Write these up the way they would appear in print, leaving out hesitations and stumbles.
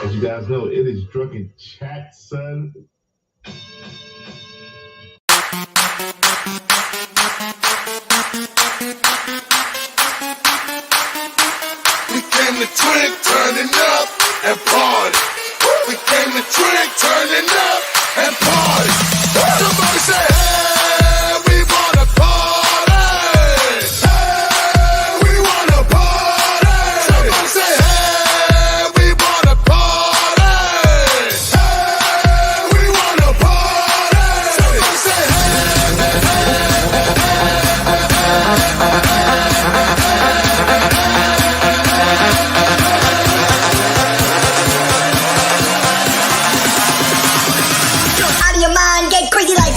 As you guys know, it is Drunken Chat Son. We came to drink, turning up, and party. We came to drink, turning up, and party. Somebody say, hey, we wanna party. Hey, we wanna party. Somebody say, hey, we wanna party. Hey, we wanna party. Somebody say, out of your mind, get crazy like.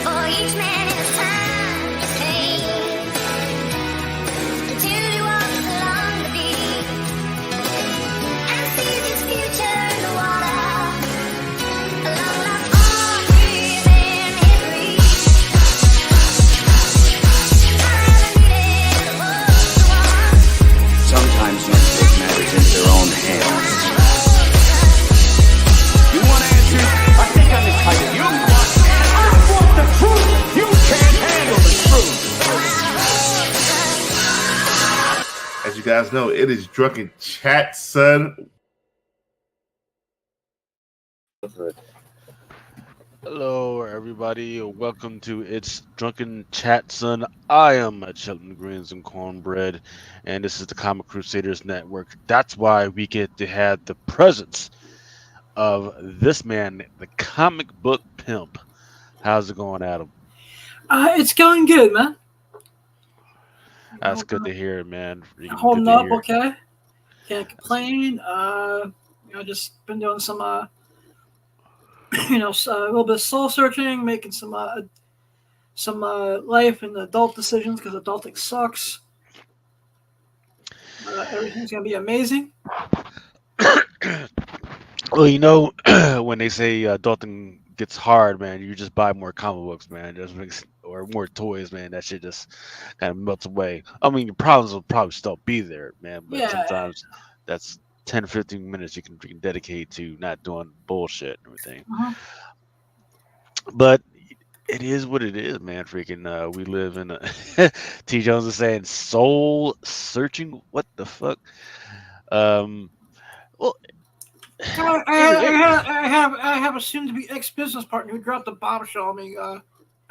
For each man in his time, his pain, until he walks along the beach and sees his future in the water, along like all within his reach. I haven't needed a book to walk. Sometimes men take matters into their own hands. You want answers? I think I'm entitled. You want answers? I want the truth. You can't handle the truth. As you guys know, it is Drunken Chat Son. Hello, everybody. Welcome to It's Drunken Chat Son. I am Chilton Greens and Cornbread, and this is the Comic Crusaders Network. That's why we get to have the presence of this man, the comic book pimp. How's it going, Adam? It's going good, man. That's good to hear, man. Good Holding to up, hear. okay. Can't complain. Just been doing some, a little bit of soul searching, making some life and adult decisions because adulting sucks. Everything's gonna be amazing. Well, when they say adulting gets hard, man, you just buy more comic books, man. It just makes, or more toys, man. That shit just kind of melts away. I mean, your problems will probably still be there, man. But Yeah. sometimes that's 10 or 15 minutes you can dedicate to not doing bullshit and everything. Uh-huh. But it is what it is, man. Freaking, we live in a T. Jones is saying soul searching. What the fuck? Well, I have a soon-to-be ex-business partner who dropped a bombshell on me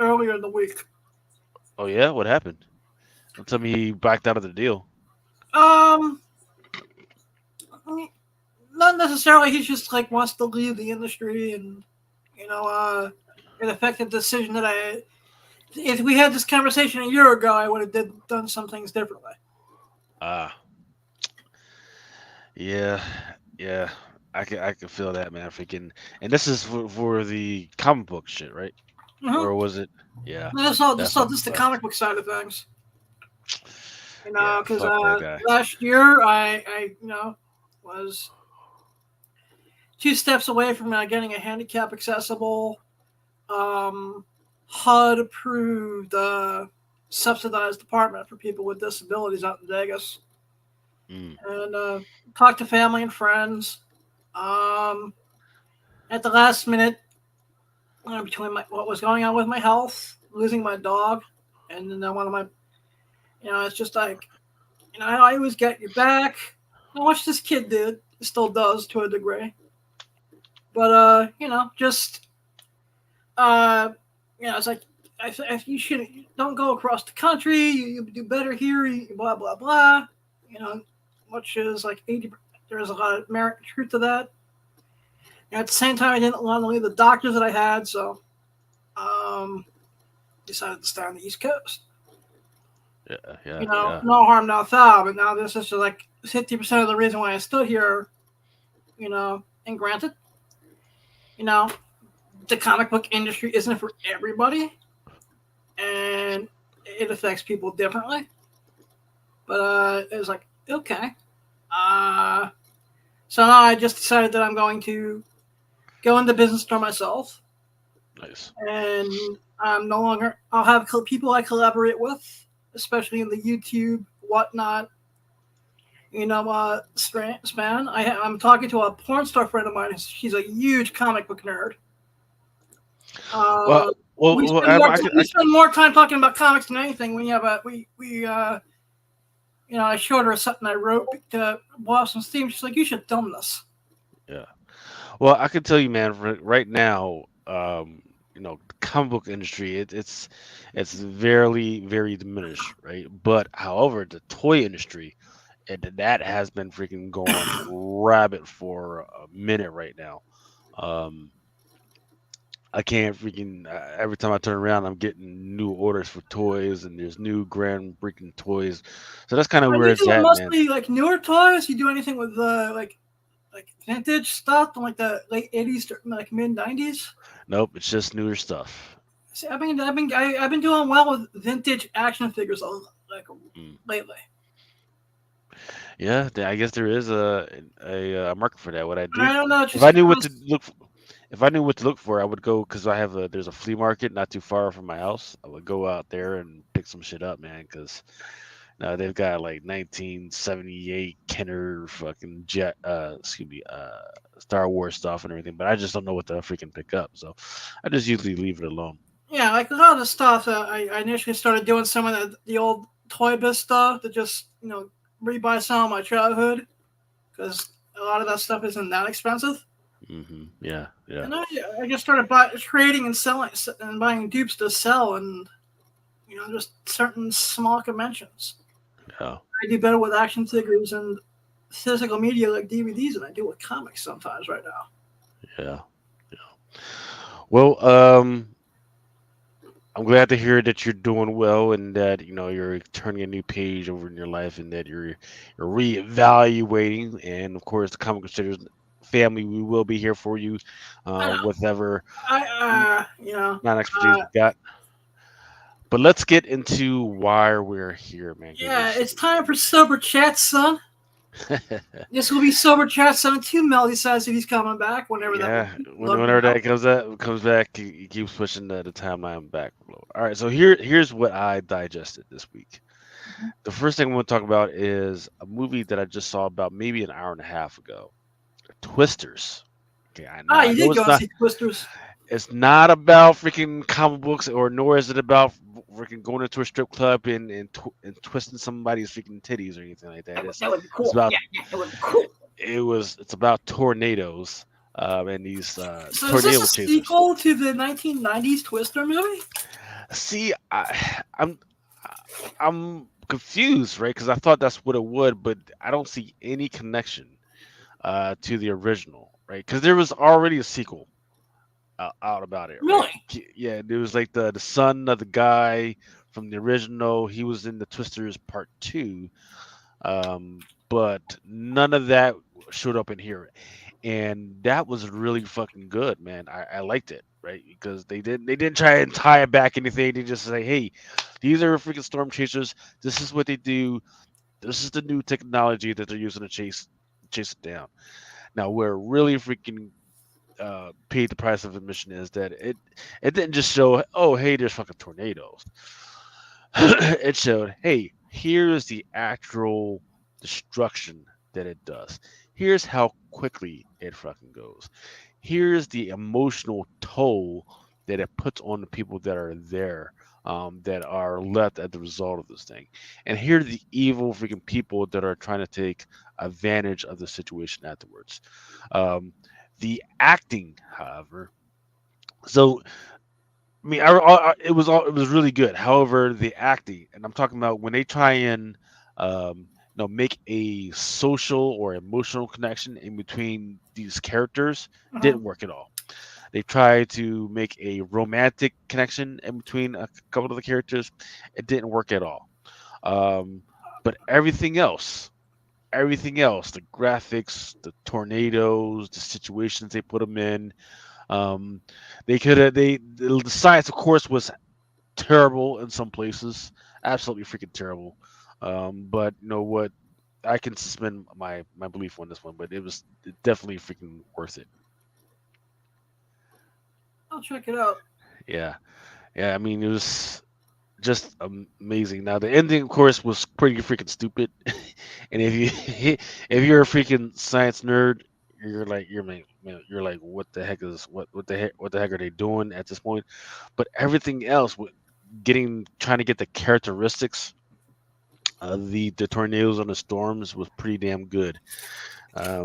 earlier in the week. oh yeah, what happened? Don't tell me he backed out of the deal. Not necessarily. He just like wants to leave the industry, and it affected the decision that I. If we had this conversation a year ago, I would have done some things differently. Yeah. I can feel that, man. Freaking, and this is for the comic book shit, right? Uh-huh. Or was it? Yeah. No, this is the comic book side of things. Yeah, Because fuck that guy. last year I was 2 steps away from getting a handicap accessible, HUD approved, subsidized apartment for people with disabilities out in Vegas, and talked to family and friends. At the last minute, between what was going on with my health, losing my dog, and then one of my, it's just like, I always get your back. I watched this kid did, still does to a degree, but it's like you should don't go across the country. You do better here. Blah blah blah. Which is like 80%. There's a lot of merit and truth to that. And at the same time, I didn't want to leave the doctors that I had, so decided to stay on the East Coast. Yeah. No harm, no foul. But now this is just like 50% of the reason why I stood here. And granted, the comic book industry isn't for everybody, and it affects people differently. But it was like, okay. So now I just decided that I'm going to go into business for myself. Nice. And I'm no longer, I'll have people I collaborate with, especially in the YouTube, whatnot, span. I'm talking to a porn star friend of mine. She's a huge comic book nerd. Well, We well, spend more, I could, we spend more time talking about comics than anything. I showed her something I wrote to Boston Steam. She's like, "You should film this." yeah. Well, I can tell you, man, right now, the comic book industry, it's very diminished, right? But however, the toy industry, that has been freaking going rabbit for a minute right now. Um, I can't freaking every time I turn around, I'm getting new orders for toys, and there's new grand freaking toys. So that's kind of Are where you it's doing at, man. mostly like newer toys? You do anything with like vintage stuff from like the late '80s to like mid '90s? Nope, it's just newer stuff. See, I've been doing well with vintage action figures like Mm. lately. Yeah, I guess there is a market for that. What I do, I don't know, if just I knew what to because. look, if I knew what to look for, I would go because there's a flea market not too far from my house. I would go out there and pick some shit up, man, because they've got like 1978 Kenner fucking Star Wars stuff and everything, but I just don't know what to freaking pick up, so I just usually leave it alone. Yeah, like a lot of the stuff I initially started doing some of the old Toy Biz stuff to just rebuy some of my childhood because a lot of that stuff isn't that expensive. Yeah, yeah, And I just started trading and selling and buying dupes to sell and just certain small conventions. yeah, I do better with action figures and physical media like DVDs than I do with comics sometimes right now. yeah, yeah. Well, I'm glad to hear that you're doing well and that you're turning a new page over in your life and that you're reevaluating. And of course, the Comic Crusaders family, we will be here for you, I know. whatever I you know non expertise we got. But let's get into why we're here, man. yeah, it's time for Sober Chat Son. This will be Sober Chat Son 2. Mel decides that he's coming back whenever that will Yeah, be. whenever that comes back, he keeps pushing the timeline back. All right, so here's what I digested this week. The first thing I want to talk about is a movie that I just saw about maybe an hour and a half ago. Twisters. Okay, I You know did go and see Twisters. it's not about freaking comic books, or nor is it about freaking going into a strip club and twisting somebody's freaking titties or anything like that. That would be It's cool. about That would be cool. it's about tornadoes and these So is tornado this a chasers. sequel to the 1990s Twister movie? See, I'm confused, right? Because I thought that's what it would, but I don't see any connection to the original, right? Because there was already a sequel out about it, right? Really? Yeah, there was like the son of the guy from the original. He was in the Twisters Part 2, but none of that showed up in here, and that was really fucking good, man. I liked it, right? Because they didn't try and tie it back anything. They just say, hey, these are freaking storm chasers. This is what they do. This is the new technology that they're using to chase it down. Now, where really freaking paid the price of admission is that it didn't just show, oh, hey, there's fucking tornadoes. It showed, hey, here's the actual destruction that it does. Here's how quickly it fucking goes. Here's the emotional toll that it puts on the people that are there, that are left as the result of this thing. And here are the evil freaking people that are trying to take advantage of the situation afterwards. The acting, however, so I mean, it was really good. However, the acting, and I'm talking about when they try and make a social or emotional connection in between these characters, Uh-huh. didn't work at all. They tried to make a romantic connection in between a couple of the characters, it didn't work at all. But everything else, the graphics, the tornadoes, the situations they put them in, um, they could have the science, of course, was terrible in some places, absolutely freaking terrible. But you know what? I can suspend my belief on this one, but it was definitely freaking worth it. I'll check it out. Yeah, yeah. I mean, it was just amazing. Now the ending, of course, was pretty freaking stupid. And if you if you're a freaking science nerd, you're like, what the heck is what the heck are they doing at this point? But everything else, getting trying to get the characteristics of the tornadoes and the storms was pretty damn good. A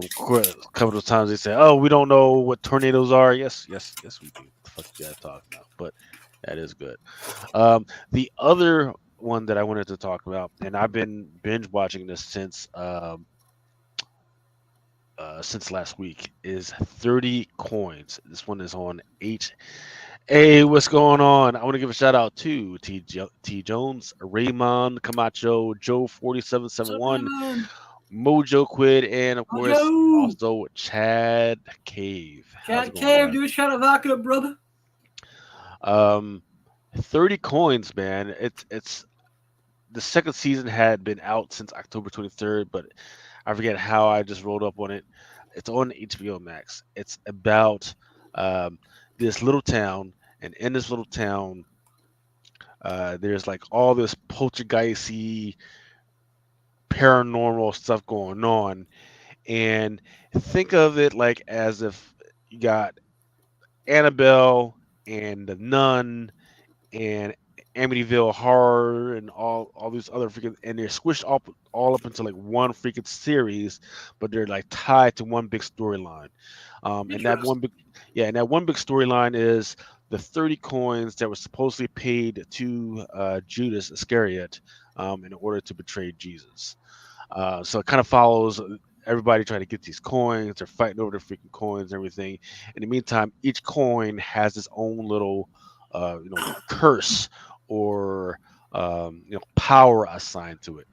couple of times they say, "Oh, we don't know what tornadoes are." Yes, we do. What the fuck you guys talking about? But that is good. The other one that I wanted to talk about, and I've been binge watching this since last week, is 30 Coins. This one is on H. Hey, what's going on? I want to give a shout out to T Jones, Raymond Camacho, Joe 4771, Simon, Mojo Quid, and of course Mojo. also Chad Cave. How's Chad it going, Cave, man? do a shout out vodka, brother. 30 Coins, man. It's the second season had been out since October 23rd, but I forget how I just rolled up on it. It's on HBO Max. It's about this little town, and in this little town, there's like all this poltergeisty, paranormal stuff going on. And think of it like as if you got Annabelle and the Nun and Amityville Horror and all these other freaking, and they're squished all up into like one freaking series, but they're like tied to one big storyline. And that one big and that one big storyline is the 30 coins that were supposedly paid to Judas Iscariot in order to betray Jesus. So it kind of follows everybody trying to get these coins. They're fighting over the freaking coins and everything. In the meantime, each coin has its own little, curse or power assigned to it.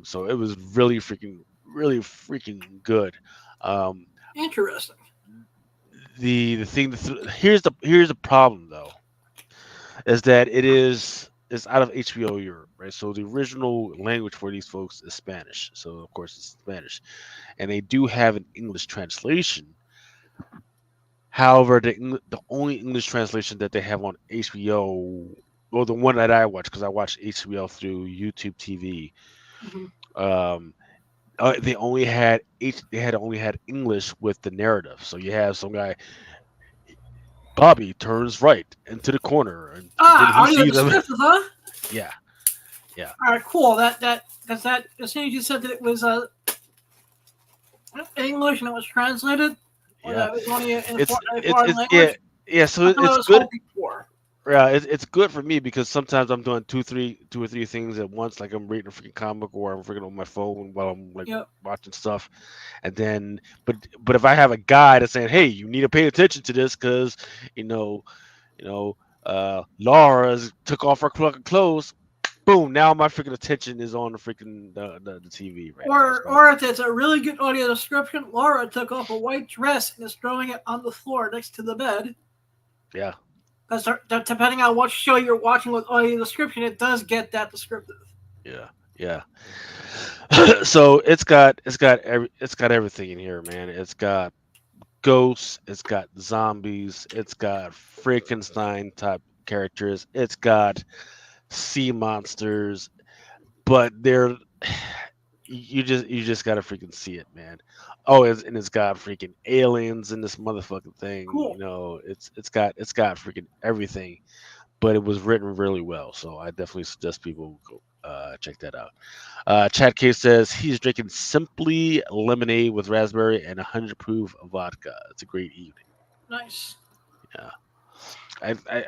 So it was really freaking good. Um, Interesting. the thing here's the problem though, is that it's out of HBO Europe, right? So the original language for these folks is Spanish. So of course it's Spanish, and they do have an English translation. However, the only English translation that they have on HBO, or the one that I watch, because I watch HBO through YouTube TV, um, they had only had English with the narrative. So you have some guy, Bobby turns right into the corner, and then he Audio sees them. descriptions, huh? Yeah. All right, cool. Because as soon as you said that it was English and it was translated, or Yeah, that it was only in it's a it's foreign it's yeah language, yeah. So that's what I it's was good. hoping for. Yeah, it's good for me because sometimes I'm doing two or three things at once. Like I'm reading a freaking comic or I'm freaking on my phone while I'm like Yep. watching stuff, and then but if I have a guide that's saying, "Hey, you need to pay attention to this because you know you know Laura's took off her clothes," boom! Now my freaking attention is on the freaking the TV right now. So Or if it's a really good audio description, Laura took off a white dress and is throwing it on the floor next to the bed. yeah. Because depending on what show you're watching with audio description, it does get that descriptive. Yeah. So it's got everything in here, man. It's got ghosts, it's got zombies, it's got Frankenstein type characters, it's got sea monsters, but they're you just gotta freaking see it, man. Oh, and it's got freaking aliens in this motherfucking thing. Cool. It's got freaking everything, but it was written really well. So I definitely suggest people go check that out. Chad K says he's drinking simply lemonade with raspberry and 100 proof vodka. It's a great evening. Nice. Yeah,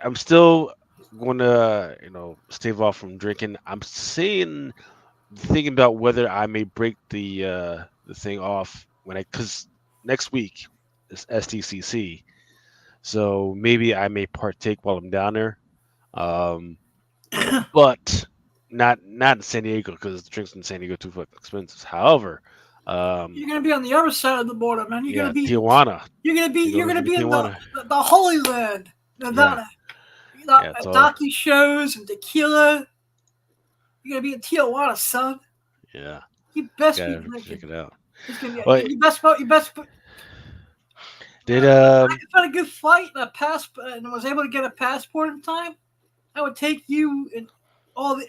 I'm still going to stave off from drinking. I'm thinking about whether I may break the thing off because next week is STCC, so maybe I may partake while I'm down there. But not in San Diego because the drinks in San Diego are too fucking expensive. However, You're gonna be on the other side of the border, man. You're yeah, gonna be Tijuana. you're gonna be You're you're gonna gonna be be in Tijuana. the Holy Land, Nevada. Yeah, it's all- Docu shows and tequila. You're gonna be in Tijuana, son. Yeah, You best be gotta drinking. check it out. It's gonna be, Well, you best put. Did I had a good flight and and was able to get a passport in time. I would take you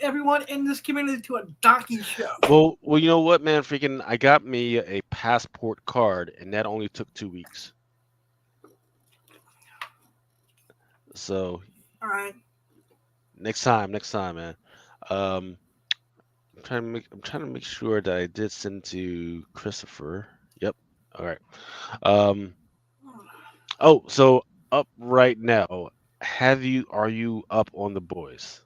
everyone in this community to a donkey show. Well, you know what, man? Freaking, I got me a passport card, and that only took 2 weeks. So All right. next time, man. Um, I'm trying to make sure that I did send to Christopher. Yep. All right. Um. Oh, so up right now. Are you up on The Boys?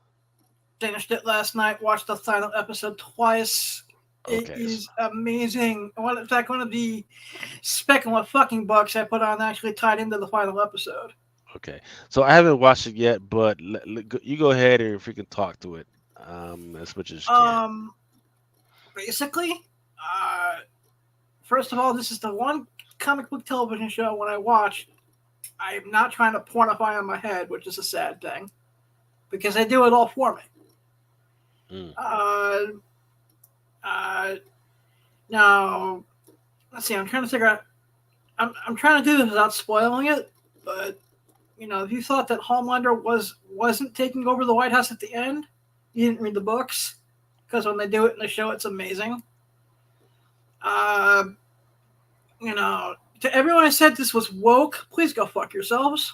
Finished it last night. Watched the final episode twice. It Okay. is amazing. In fact, one of the speculum fucking books I put on actually tied into the final episode. Okay. So I haven't watched it yet, but you go ahead and freaking talk to it. As much as you can. Basically, first of all, this is the one comic book television show when I watch, I'm not trying to pornify on my head, which is a sad thing, because they do it all for me. Mm. Now, let's see. I'm trying to figure out. I'm trying to do this without spoiling it, but if you thought that Homelander wasn't taking over the White House at the end, you didn't read the books, because when they do it in the show, it's amazing. To everyone who said this was woke, please go fuck yourselves.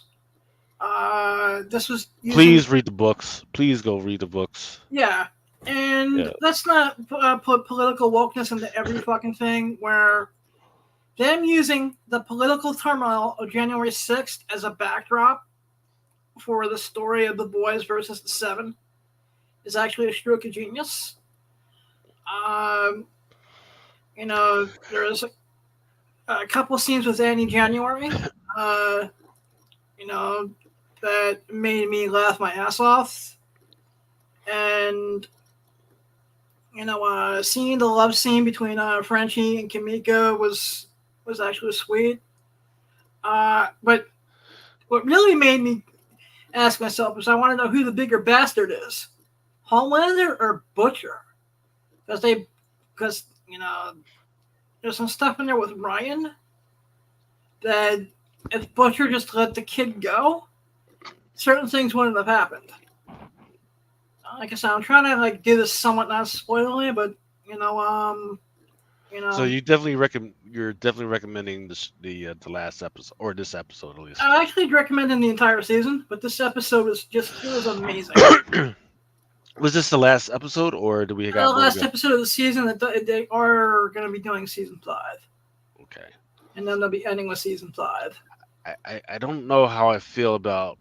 This was Please read the books. Please go read the books. Yeah, and let's not put political wokeness into every fucking thing, where them using the political turmoil of January 6th as a backdrop for the story of the boys versus the Seven is actually a stroke of genius. There's a couple scenes with Annie January, that made me laugh my ass off. And, seeing the love scene between Frenchie and Kimiko was actually sweet. But what really made me ask myself is I want to know who the bigger bastard is, Homelander or Butcher? Because there's some stuff in there with Ryan that if Butcher just let the kid go, certain things wouldn't have happened. Like I said, I'm trying to do this somewhat not spoiling it, but So you're definitely recommending the last episode, or this episode at least. I actually recommend the entire season, but this episode was amazing. Was this the last episode, or do we got the last episode of the season? That they are going to be doing season 5. Okay. And then they'll be ending with season 5. I don't know how I feel about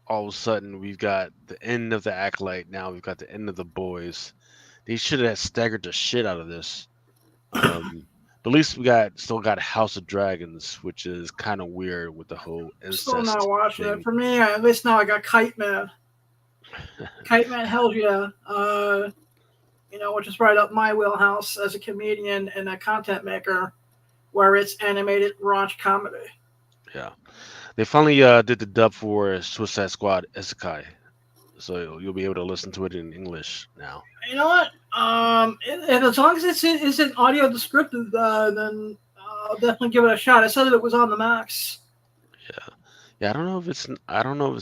all of a sudden we've got the end of the Acolyte, now we've got the end of the Boys. They should have staggered the shit out of this. But at least we still got House of Dragons, which is kind of weird with the whole incest. Still not watching it. For me, at least now I got Kite Man. Kite Man, hell yeah. Which is right up my wheelhouse as a comedian and a content maker, where it's animated raunch comedy. Yeah. They finally did the dub for Suicide Squad Isekai, so you'll be able to listen to it in English now. You know what? And as long as it's an audio descriptive, then I'll definitely give it a shot. I said that it was on the Max. Yeah. I don't know if it's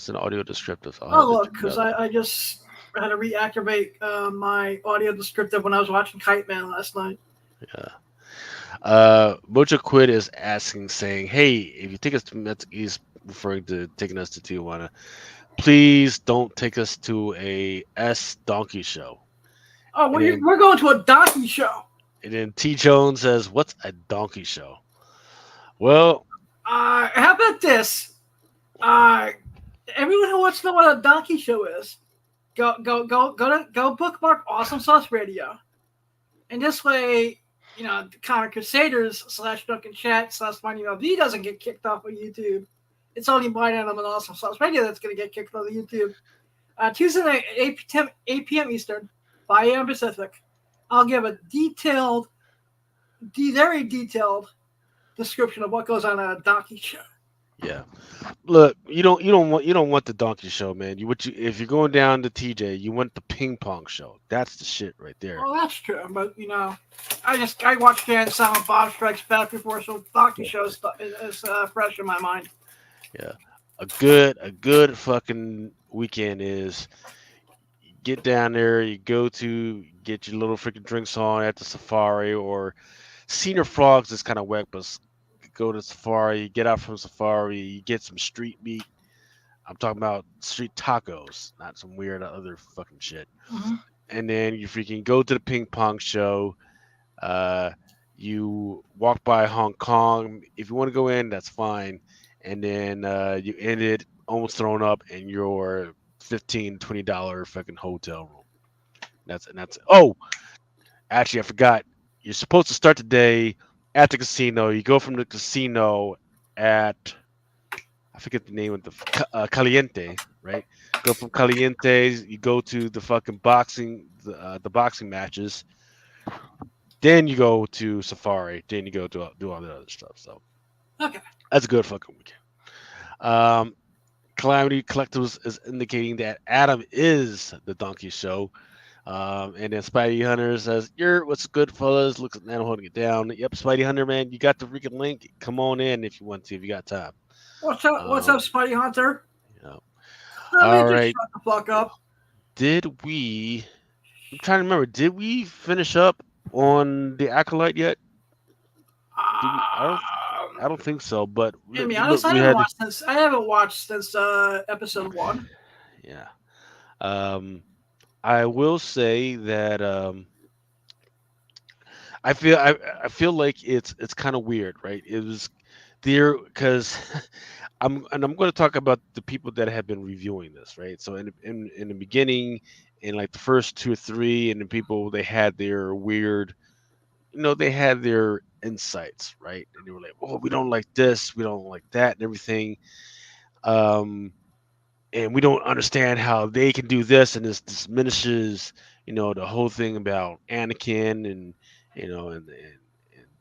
an audio descriptive. Look, because I just had to reactivate my audio descriptive when I was watching Kite Man last night. Yeah. Mojo Quid is saying, hey, if you take us to he's referring to taking us to Tijuana, please don't take us to a donkey show. Oh, we're going to a donkey show. And then T Jones says, what's a donkey show? Well, how about this? Everyone who wants to know what a donkey show is, go bookmark Awesome Sauce Radio, and this way, the Comic Crusaders / Drunken Chat / Money V doesn't get kicked off of YouTube. It's only Blind Animal and Awesome Sauce Radio that's going to get kicked off of YouTube. Tuesday night, 8 p.m. Eastern, 5 a.m. Pacific. I'll give a very detailed description of what goes on at a donkey show. Yeah, look, you don't want the donkey show, man. If you're going down to TJ, you want the ping pong show. That's the shit right there. Well, that's true, but I watched Jay and Silent Bob Strikes Back before, so donkey shows is fresh in my mind. Yeah, a good fucking weekend is get down there, you go to get your little freaking drinks on at the safari, or Senior Frogs is kind of whack, but go to safari, you get out from safari, you get some street meat. I'm talking about street tacos, not some weird other fucking shit. Mhm. And then you freaking go to the ping pong show. Uh, you walk by Hong Kong. If you want to go in, that's fine. And then you end it almost thrown up in your $15-$20 fucking hotel room. That's oh, actually I forgot. You're supposed to start the day at the casino. You go from the casino at I forget the name of Caliente, right? Go from Caliente, you go to the fucking the boxing matches. Then you go to Safari. Then you go to do all the other stuff. So Okay. that's a good fucking weekend. Calamity Collectives is indicating that Adam is the Donkey Show. And then Spidey Hunter says, what's good, fellas? Looks at Adam holding it down. Yep, Spidey Hunter, man, you got the freaking link. Come on in if you want to, if you got time. What's up? What's up, Spidey Hunter? Yeah. I mean, All just right. shut the fuck up. I'm trying to remember, did we finish up on the Acolyte yet? I don't think so, but To be honest, I haven't watched since episode 1. Yeah. I will say that I feel like it's kind of weird, right? It was there because I'm going to talk about the people that have been reviewing this, right? So in the beginning, in like the first 2 or 3, and the people they had their weird, they had their insights, right? And they were like, "Oh, we don't like this, we don't like that, and everything." And we don't understand how they can do this, and this diminishes, the whole thing about Anakin and and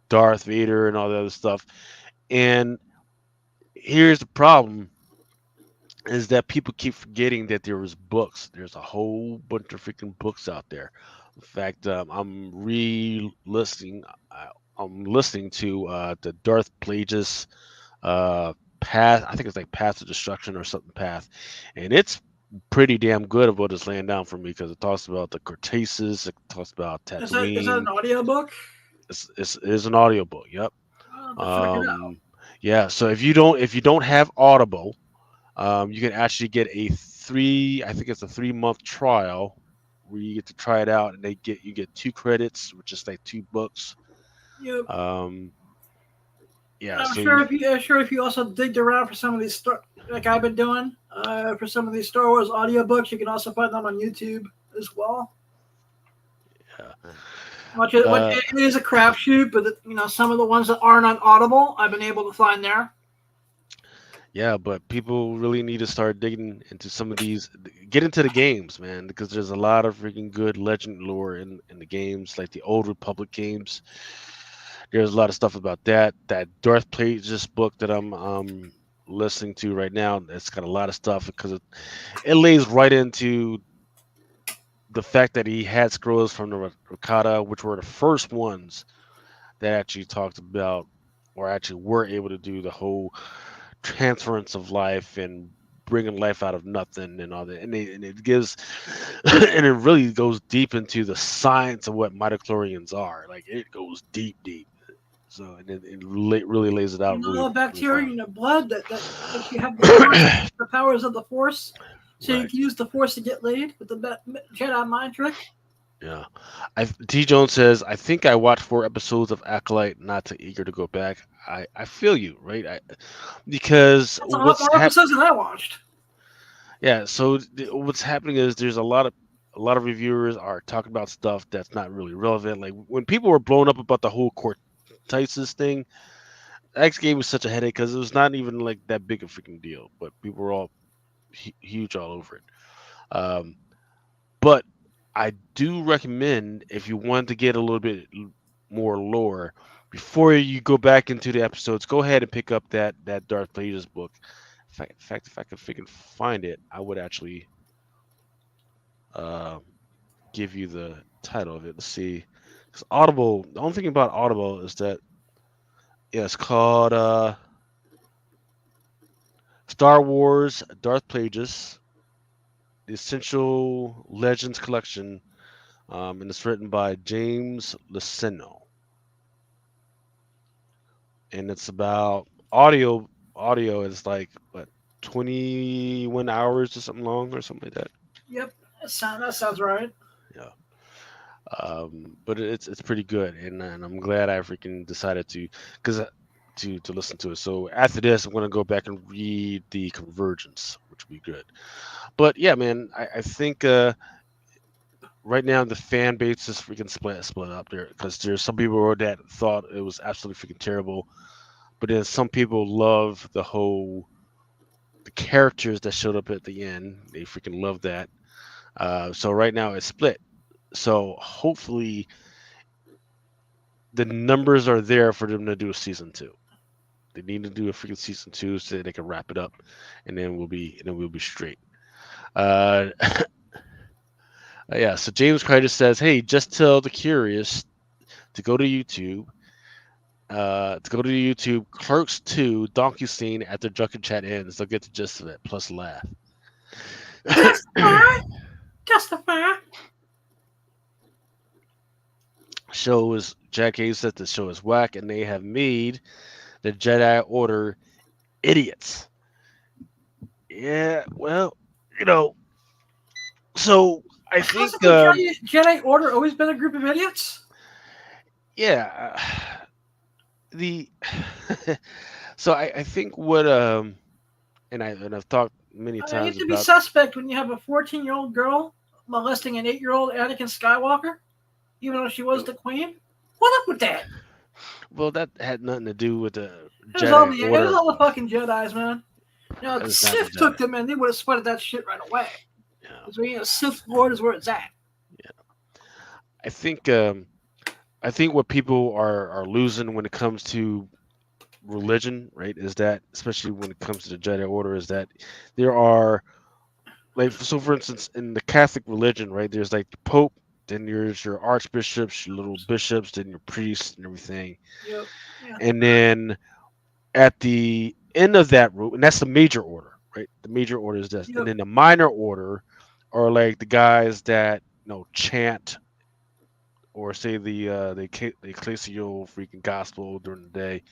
Darth Vader and all the other stuff. And here's the problem: is that people keep forgetting that there was books. There's a whole bunch of freaking books out there. In fact, I'm listening to the Darth Plagueis path. I think it's like Path of Destruction or something path, and it's pretty damn good of what it's laying down for me because it talks about the Cortasis, it talks about Is that Tatooine. an audiobook? It is an audiobook. Yep. I'll check it out. Yeah. So if you don't have Audible, you can actually get I think it's a 3-month trial where you get to try it out, and you get 2 credits, which is like 2 books. Yep. Yeah. I'm So sure if you also digged around for some of these like I've been doing for some of these Star Wars audiobooks, you can also find them on YouTube as well. Yeah. It is a crapshoot, but some of the ones that aren't on Audible, I've been able to find there. Yeah, but people really need to start digging into some of these, get into the games, man, because there's a lot of freaking good legend lore in the games, like the Old Republic games. There's a lot of stuff about that. That Darth Plagueis book that I'm listening to right now, it's got a lot of stuff because it lays right into the fact that he had scrolls from the Rakata, which were the first ones that actually talked about or actually were able to do the whole transference of life and bringing life out of nothing and all that. And it gives, and it really goes deep into the science of what midichlorians are. Like it goes deep. So and it really lays it out. Really, bacteria really in your blood that you have the powers of the Force, so Right. you can use the Force to get laid with the Jedi mind trick. Yeah. T. Jones says, I think I watched 4 episodes of Acolyte, not too eager to go back. I feel you, right? Because That's a lot more episodes than I watched. Yeah, so what's happening is there's a lot of reviewers are talking about stuff that's not really relevant. Like when people were blown up about the whole Cortasis thing, X gave me such a headache because it was not even like that big a freaking deal, but people were all huge all over it. But I do recommend if you want to get a little bit more lore before you go back into the episodes, go ahead and pick up that Darth Plagueis book. In fact, if I could freaking find it, I would actually give you the title of it. Let's see. Because Audible, the only thing about Audible is that it's called Star Wars Darth Plagueis. the Essential Legends collection, and it's written by James Luceno, and it's about audio. Audio is like what 21 hours or something long or something like that. Yep, that sounds right. Yeah. But it's pretty good, and I'm glad I freaking decided cause to listen to it. So after this, I'm gonna go back and read the Convergence, which will be good. But yeah, man, I think right now the fan base is freaking split up there because there's some people that thought it was absolutely freaking terrible, but then some people love the characters that showed up at the end. They freaking love that. So right now it's split. So hopefully the numbers are there for them to do a season two. They need to do a freaking season two so they can wrap it up, and then we'll be straight. Uh, yeah. So James Crider says, "Hey, just tell the curious to go to YouTube. To go to YouTube, Clerks 2 Donkey Scene after Drunken Chat ends. They'll get the gist of it, plus laugh." Justify, justify. Show is Jack Hayes said the show is whack, and they have made the Jedi Order idiots. Yeah, well, you know, so I think, Hasn't the Jedi Order always been a group of idiots? yeah, the so I think what and I've talked many I hate times to be about. suspect when you have a 14-year-old girl molesting an 8-year-old Anakin Skywalker, even though she was the queen. What up with that? Well, that had nothing to do with the It was all Jedi the Order. fucking Jedi's, man. You know, if the It's not the Sith took Jedi. them in, they would have sweated that shit right away. Yeah, Because Sith Lord is where it's at. I think I think what people are losing when it comes to religion, right, is that especially when it comes to the Jedi Order, is that there are like so for instance in the Catholic religion, right, there's like the Pope, then there's your archbishops, your little bishops, then your priests and everything, Yep. Yeah. and then at the end of that route, and that's the major order, right? The major order is this, and Yep. then the minor order are like the guys that chant or say the ecclesial freaking gospel during the day,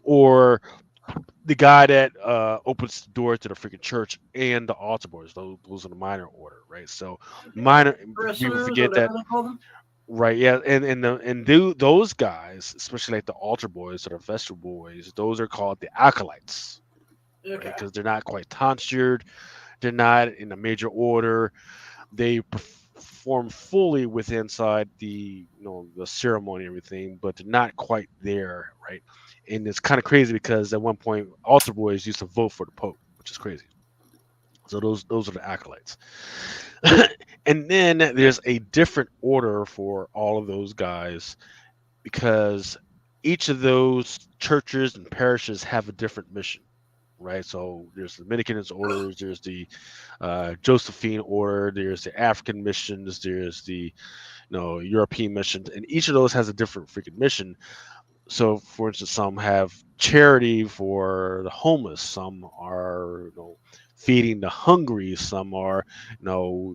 or the guy that opens the door to the freaking church and the altar boys. Those are the minor order, right? So minor people Parishioners or forget that, whatever they call them. right? Yeah, and those guys, especially like the altar boys or the vestal boys, those are called the acolytes, right? Okay. Because they're not quite tonsured, they're not in a major order. They perform fully with inside the the ceremony and everything, but they're not quite there, right? And it's kind of crazy because at one point altar boys used to vote for the Pope, which is crazy. So those are the acolytes. And then there's a different order for all of those guys because each of those churches and parishes have a different mission, right? So there's the Dominican orders, there's the Josephine order, there's the African missions, there's the European missions, and each of those has a different freaking mission. So, for instance, some have charity for the homeless, some are feeding the hungry, some are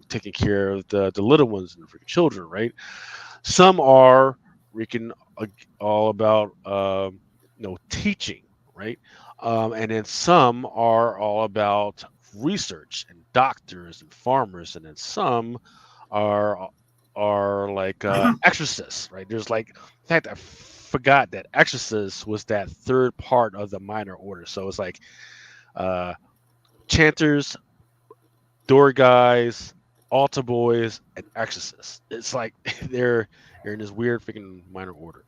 taking care of the little ones and the freaking children, right? Some are freaking all about teaching, right? And then some are all about research and doctors and farmers, and then some are like exorcists, right? There's like, in fact, I forgot that exorcist was that third part of the minor order. So it's like uh, chanters, door guys, altar boys, and exorcists. It's like they're in this weird freaking minor order.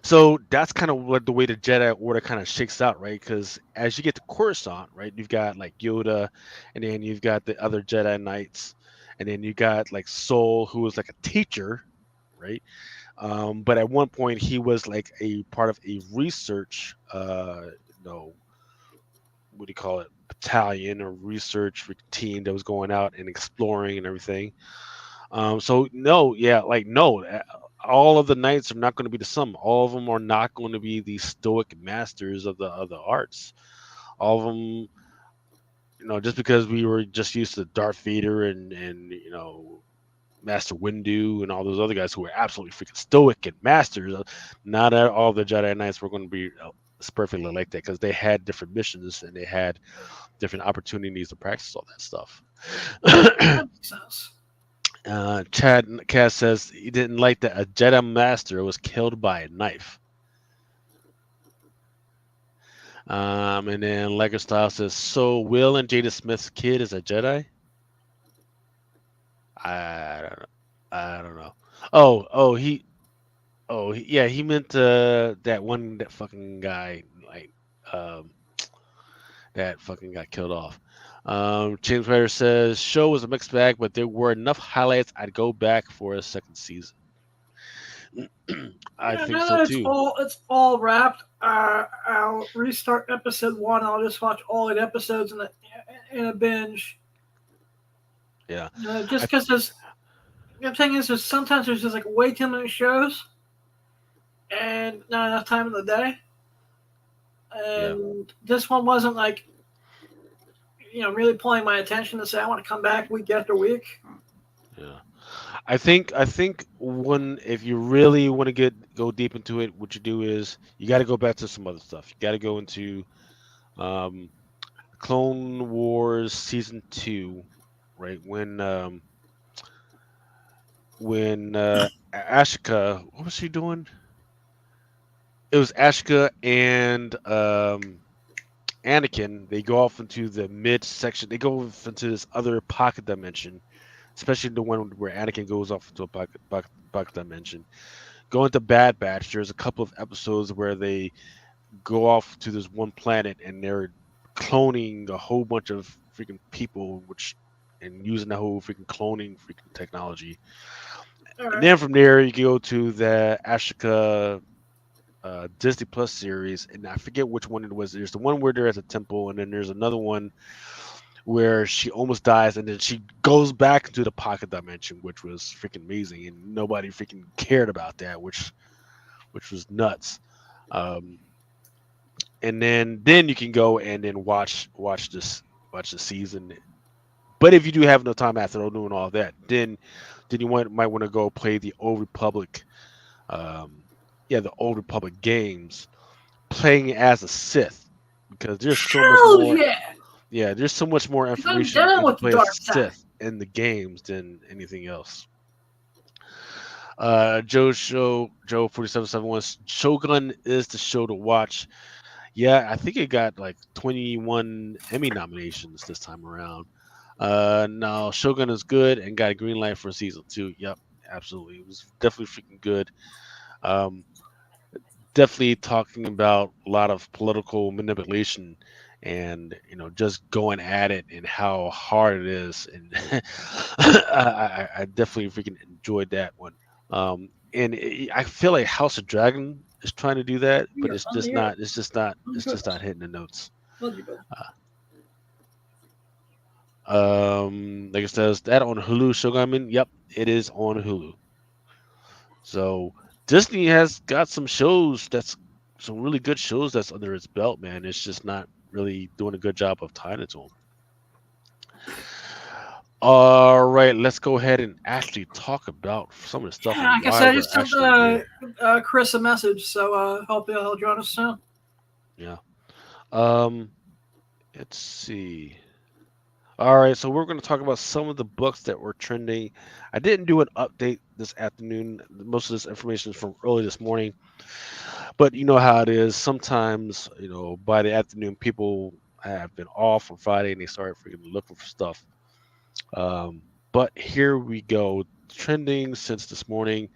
So that's kind of what the way the Jedi Order kind of shakes out, right? Because as you get to Coruscant, right, you've got like Yoda, and then you've got the other Jedi Knights, and then you got like Soul, who was like a teacher, right? But at one point he was like a part of a research, what do you call it, battalion or research team that was going out and exploring and everything. So no, yeah, like no, all of the knights are not going to be the sum. All of them are not going to be the stoic masters of the arts. All of them just because we were just used to Darth Vader and Master Windu and all those other guys who were absolutely freaking stoic and masters. Not all the Jedi Knights were going to be perfectly like that because they had different missions and they had different opportunities to practice all that stuff. That makes sense. Chad Cass says he didn't like that a Jedi Master was killed by a knife. And then Lego Style says, so Will and Jada Smith's kid is a Jedi? I don't know. I don't know. Yeah, he meant that fucking guy, like, um, that fucking got killed off. James Ryder says, show was a mixed bag, but there were enough highlights. I'd go back for a second season. I think Now so that too. it's all wrapped, I'll restart episode 1. I'll just watch all 8 episodes in a binge. Yeah. Just because the thing is sometimes there's just like way too many shows and not enough time in the day. And this one wasn't like really pulling my attention to say I want to come back week after week. Yeah. I think if you really want to go deep into it, what you do is you got to go back to some other stuff. You got to go into um, Clone Wars season 2, right? When Ashika, what was she doing? It was Ashika and Anakin. They go off into the mid section. They go off into this other pocket dimension, especially the one where Anakin goes off into a pocket dimension. Go into Bad Batch. There's a couple of episodes where they go off to this one planet and they're cloning a whole bunch of freaking people, and using the whole freaking cloning freaking technology. All right. And then from there, you go to the Ashika Disney Plus series, and I forget which one it was. There's the one where they're at the temple, and then there's another one where she almost dies, and then she goes back into the pocket dimension, which was freaking amazing, and nobody freaking cared about that, which was nuts. And then you can go and then watch the season. But if you do have no time after doing all that, then you might want to go play the Old Republic, the Old Republic games, playing as a Sith, because there's so much Hell more. yeah! Yeah, there's so much more I'm information down you with can the play dark as side. Sith in the games than anything else. Joe 4771, Shogun is the show to watch. Yeah, I think it got like 21 Emmy nominations this time around. Now Shogun is good and got a green light for season 2. Yep, absolutely. It was definitely freaking good. Um, Definitely talking about a lot of political manipulation and just going at it and how hard it is, and I definitely freaking enjoyed that one. I feel like House of Dragon is trying to do that, but it's just not hitting the notes. Like it says that on Hulu. Shogun, yep, it is on Hulu. So Disney has got some really good shows that's under its belt, man. It's just not really doing a good job of tying it to them. All right, let's go ahead and actually talk about some of the stuff. Yeah, like I said, I just sent Chris a message, so hope he'll join us soon. Yeah. Let's see. All right, so we're going to talk about some of the books that were trending. I didn't do an update this afternoon. Most of this information is from early this morning. But you know how it is. Sometimes, by the afternoon, people have been off on Friday and they start freaking looking for stuff. But here we go. Trending since this morning.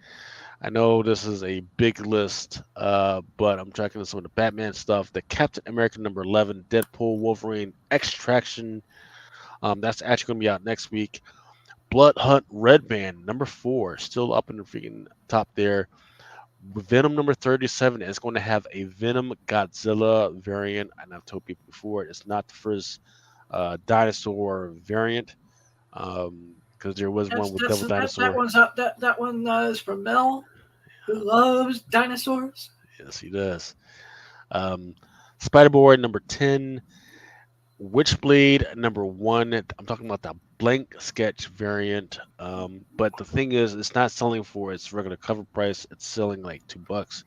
I know this is a big list, but I'm tracking some of the Batman stuff. The Captain America number 11, Deadpool, Wolverine, Extraction. That's actually going to be out next week. Blood Hunt Red Band number 4, still up in the freaking top there. Venom number 37 is going to have a Venom Godzilla variant, and I've told people before it's not the first dinosaur variant, because there was one with Devil Dinosaur. That one's up. That one is from Mel, who loves dinosaurs. Yes, he does. Spider-Boy number 10. Witchblade number 1. I'm talking about the blank sketch variant. But the thing is, it's not selling for its regular cover price. It's selling like $2.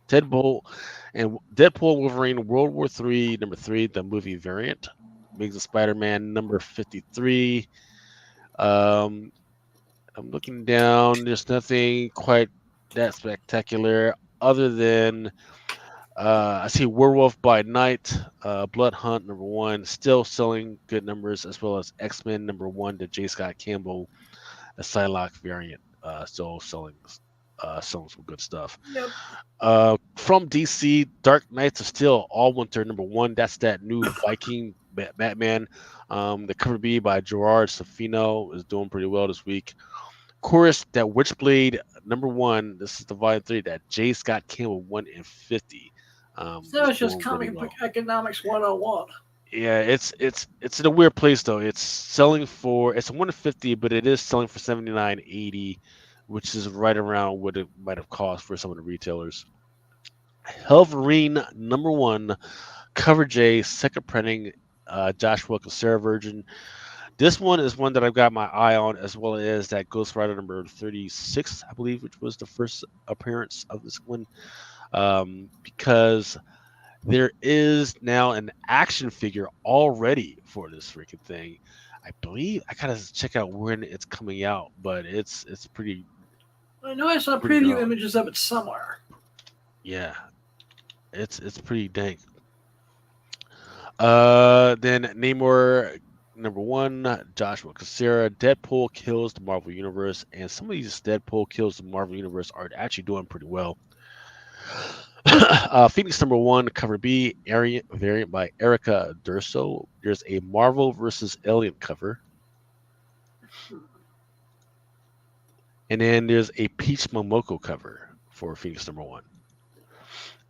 Deadpool Wolverine World War III number 3, the movie variant. Amazing Spider-Man number 53. I'm looking down. There's nothing quite that spectacular other than I see Werewolf by Night, Blood Hunt number 1, still selling good numbers, as well as X-Men number 1, the J. Scott Campbell, the Psylocke variant, still selling some good stuff. Yep. From DC, Dark Knights of Steel All Winter number 1. That's that new Viking Batman. The cover B by Gerard Safino is doing pretty well this week. Of course, that Witchblade number 1. This is the volume 3. That J. Scott Campbell 1 in 50. So it's just doing comic really book economics 101. Yeah, it's in a weird place though. It's selling for it's 150, but it is selling for 79.80, which is right around what it might have cost for some of the retailers. Helverine number 1, cover J, second printing, Joshua Cassera version. This one is one that I've got my eye on, as well as that Ghost Rider number 36, I believe, which was the first appearance of this one, because there is now an action figure already for this freaking thing. I believe I gotta check out when it's coming out, but it's pretty. I know I saw Pretty preview dark. images of it somewhere. Yeah, it's pretty dank. Then Namor number 1, Joshua Cassera, Deadpool kills the Marvel Universe, and some of these Deadpool kills the Marvel Universe are actually doing pretty well. Phoenix number 1, cover B, variant by Erica Durso. There's a Marvel versus Alien cover. And then there's a Peach Momoko cover for Phoenix number 1.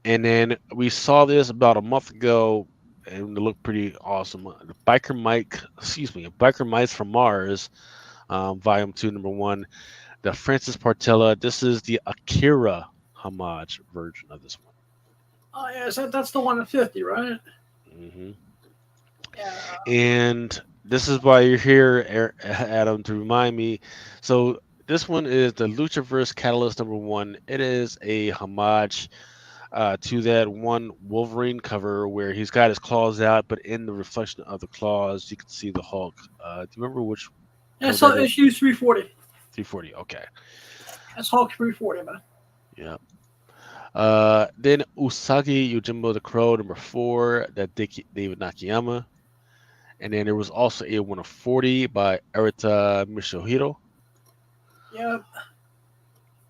And then we saw this about a month ago, and it looked pretty awesome. Biker Mice from Mars, volume 2, number 1. The Francis Partella. This is the Akira homage version of this one. Oh yeah, so that's the 1 in 50, right? Mm-hmm. Yeah. And this is why you're here, Adam, to remind me. So this one is the Luchaverse Catalyst number 1. It is a homage to that one Wolverine cover where he's got his claws out, but in the reflection of the claws, you can see the Hulk. Do you remember which? Yeah, so issue 340. 340. Okay. That's Hulk 340, man. Yeah. Then Usagi Yojimbo the Crow number 4, that David Nakayama. And then there was also a 1 of 40 by Arita Mishohiro. Yep.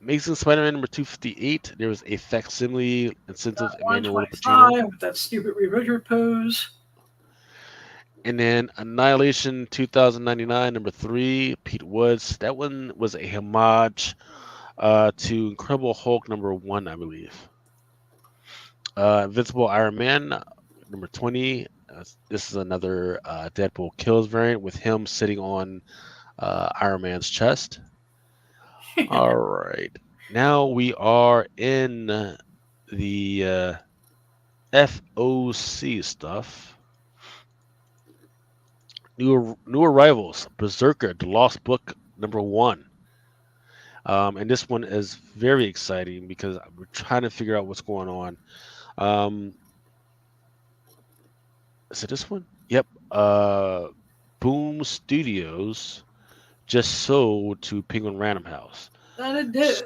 Amazing Spider-Man number 258. There was a facsimile incentive Emmanuel 125 with that stupid Richard pose. And then Annihilation 2099 number 3, Pete Woods. That one was a homage to Incredible Hulk number 1, I believe. Invincible Iron Man number 20. This is another Deadpool Kills variant with him sitting on Iron Man's chest. All right. Now we are in the FOC stuff. New arrivals. Berserker, The Lost Book number 1. And this one is very exciting because we're trying to figure out what's going on. Is it this one? Yep. Boom Studios just sold to Penguin Random House. And it did.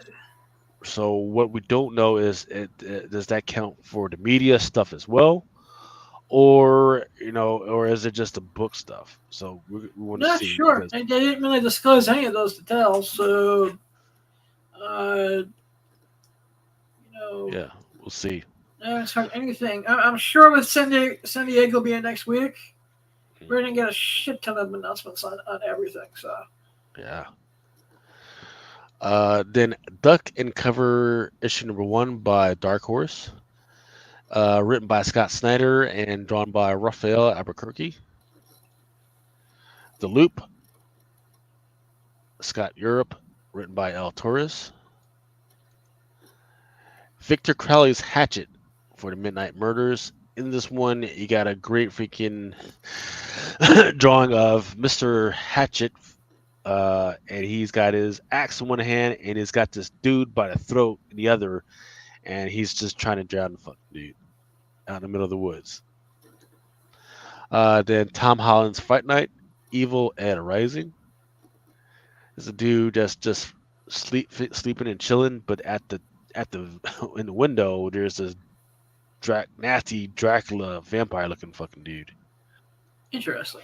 So what we don't know is, does that count for the media stuff as well, or is it just the book stuff? So we want to Not see. sure. Because, And they didn't really disclose any of those details, so yeah, we'll see. I haven't heard anything. I'm sure with San Diego being next week, we're gonna get a shit ton of announcements on everything. So Yeah. Then Duck and Cover issue number 1 by Dark Horse, written by Scott Snyder and drawn by Raphael Albuquerque. The Loop, Scott Europe, written by El Torres. Victor Crowley's Hatchet for the Midnight Murders, in this one, you got a great freaking drawing of Mr. Hatchet, and he's got his axe in one hand, and he's got this dude by the throat in the other, and he's just trying to drown the fucking dude out in the middle of the woods. Then Tom Holland's Fight Night, Evil Ed Rising. There's a dude that's just sleeping and chilling, but at the in the window there's this nasty Dracula vampire looking fucking dude. Interesting.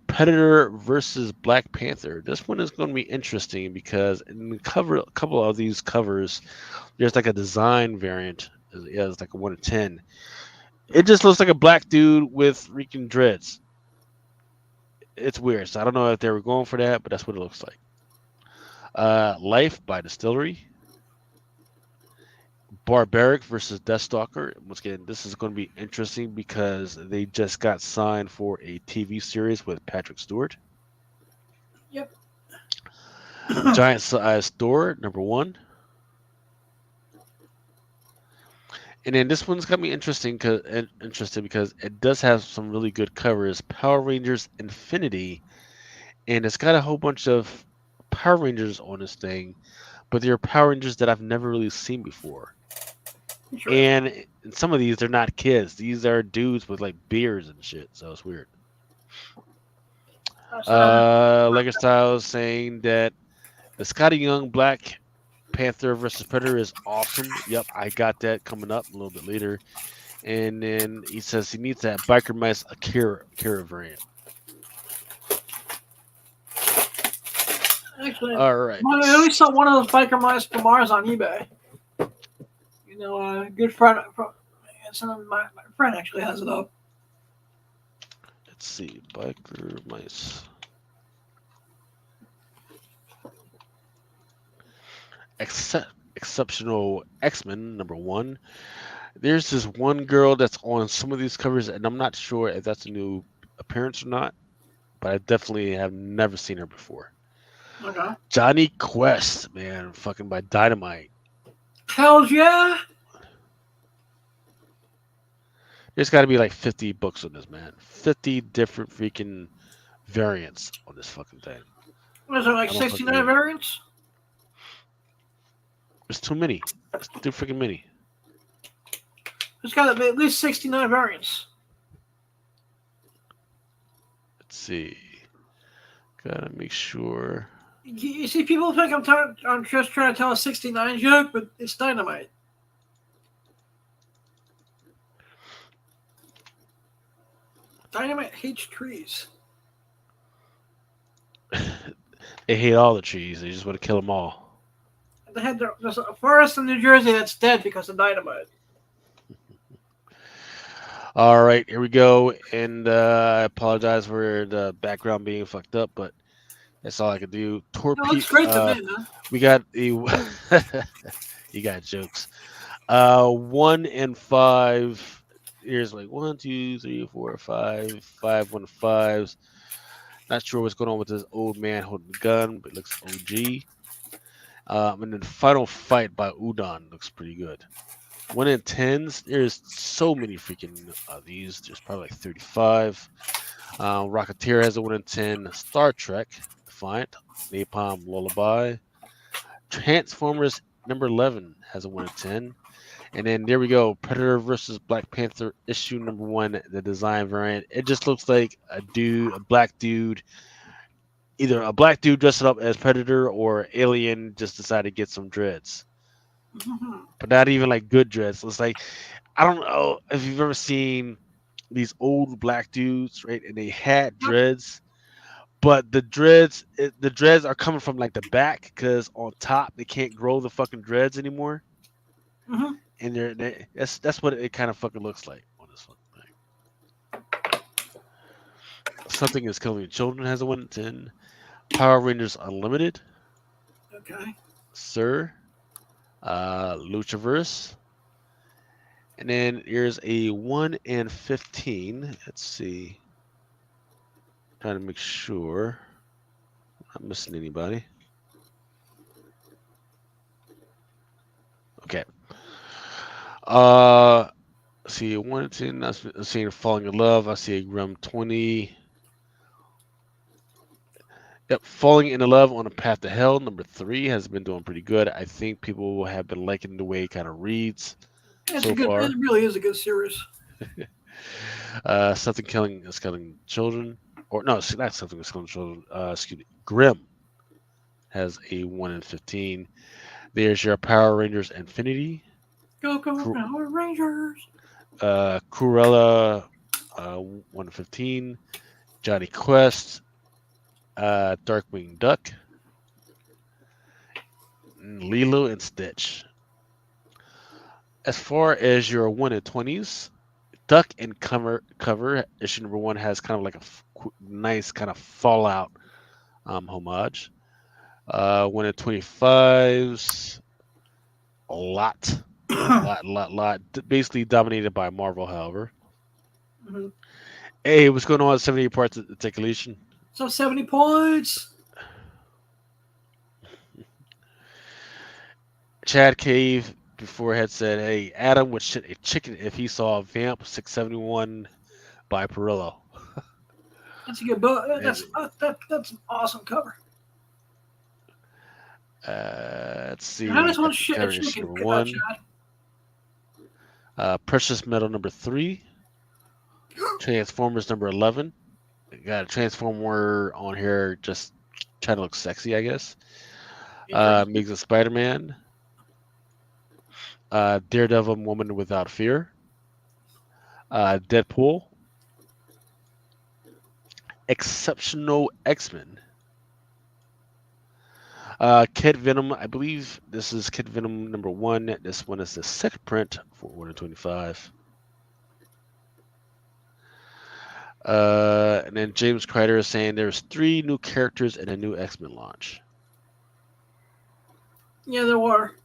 Predator versus Black Panther. This one is going to be interesting because in the a couple of these covers, there's like a design variant. Yeah, it's like a 1 to 10. It just looks like a black dude with freaking dreads. It's weird. So I don't know if they were going for that, but that's what it looks like. Life by Distillery. Barbaric versus Deathstalker. Once again, this is going to be interesting because they just got signed for a TV series with Patrick Stewart. Yep. Giant Size Store, #1. And then this one's gonna be interesting because it does have some really good covers. Power Rangers Infinity, and it's got a whole bunch of Power Rangers on this thing, but they're Power Rangers that I've never really seen before. And in some of these, they're not kids. These are dudes with like beards and shit. So it's weird. Lego Styles saying that the Scotty Young Black Panther versus Predator is awesome. Yep, I got that coming up a little bit later. And then he says he needs that Biker Mice Akira variant. Actually, all right. I always saw one of those Biker Mice from Mars on eBay. You know, a good friend. My friend actually has it up. Let's see, Biker Mice. Exceptional X-Men #1. There's this one girl that's on some of these covers, and I'm not sure if that's a new appearance or not, but I definitely have never seen her before. Okay. Johnny Quest, man, fucking by Dynamite. Hell yeah! There's got to be like 50 books on this, man. 50 different freaking variants on this fucking thing. Was there like 69 variants? There's too many. It's too freaking many. There's got to be at least 69 variants. Let's see. Gotta make sure. You see, people think I'm just trying to tell a 69 joke, but it's Dynamite. Dynamite hates trees. They hate all the trees. They just want to kill them all. There's a forest in New Jersey that's dead because of dynamite. All right, here we go. And I apologize for the background being fucked up, but that's all I can do. No, it's great to me, man. We got you got jokes. 1 and 5. Here's like 1, 2, 3, 4, 5. 5 1 5s. Not sure what's going on with this old man holding the gun, but it looks OG. And then Final Fight by Udon looks pretty good. 1 in 10s. There's so many freaking these. There's probably like 35. Rocketeer has a 1 in 10. Star Trek, Defiant, Napalm Lullaby. Transformers #11 has a 1 in 10. And then there we go. Predator versus Black Panther issue #1, the design variant. It just looks like a black dude. Either a black dude dressing up as Predator or Alien just decided to get some dreads. But not even like good dreads. It's like, I don't know if you've ever seen these old black dudes, right? And they had dreads, but the dreads are coming from like the back because on top they can't grow the fucking dreads anymore. Mm-hmm. And that's what it kind of fucking looks like on this one. Something is Killing Children has a 1 in 10. Power Rangers Unlimited. Okay. Sir. Luchaverse. And then here's a 1 in 15. Let's see. Trying to make sure I'm not missing anybody. Okay. see a 1 in 10. I'm seeing Falling in Love. I see a Grim 20. Yep, Falling in Love on a Path to Hell, number 3, has been doing pretty good. I think people have been liking the way it kind of reads It's a so good. far. It really is a good series. Something killing children, or no, not something is killing children. Excuse me, Grim has a 1 in 15. There's your Power Rangers Infinity, Go Cru- Power Rangers. Cruella, 1 in 15. Johnny Quest, Darkwing Duck, and Lilo and Stitch. As far as your 1 in 20s, Duck and cover issue number 1 has kind of like a nice kind of Fallout homage. 1 in 25s, a lot, basically dominated by Marvel, however. Mm-hmm. Hey, what's going on? 78 parts of the Tecolation. So 70 points. Chad Cave before had said, "Hey, Adam would shit a chicken if he saw Vamp 671 by Perillo." That's a good book. That's an awesome cover. Let's see. How does one Got the shit a cover issue chicken? number 1. Chad? Precious Metal number 3. Transformers number 11. Got a Transformer on here just trying to look sexy, I guess. Amazing Spider-Man. Daredevil Woman Without Fear. Deadpool. Exceptional X-Men. Kid Venom, I believe this is Kid Venom number 1. This one is the second print for 1 in 25. And then James Kreider is saying there's 3 new characters in a new X-Men launch. Yeah, there were.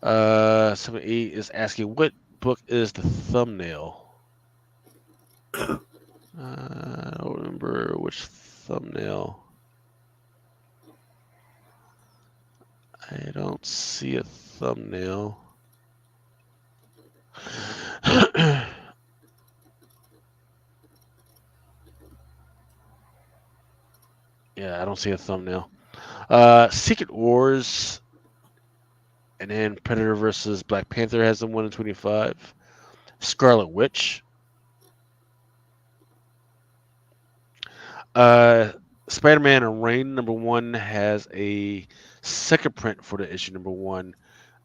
78 is asking what book is the thumbnail. I don't remember which thumbnail. I don't see a thumbnail. Yeah, I don't see a thumbnail. Secret Wars, and then Predator versus Black Panther has a 1 in 25. Scarlet Witch. Spider-Man and Reign number 1 has a second print for the issue number 1,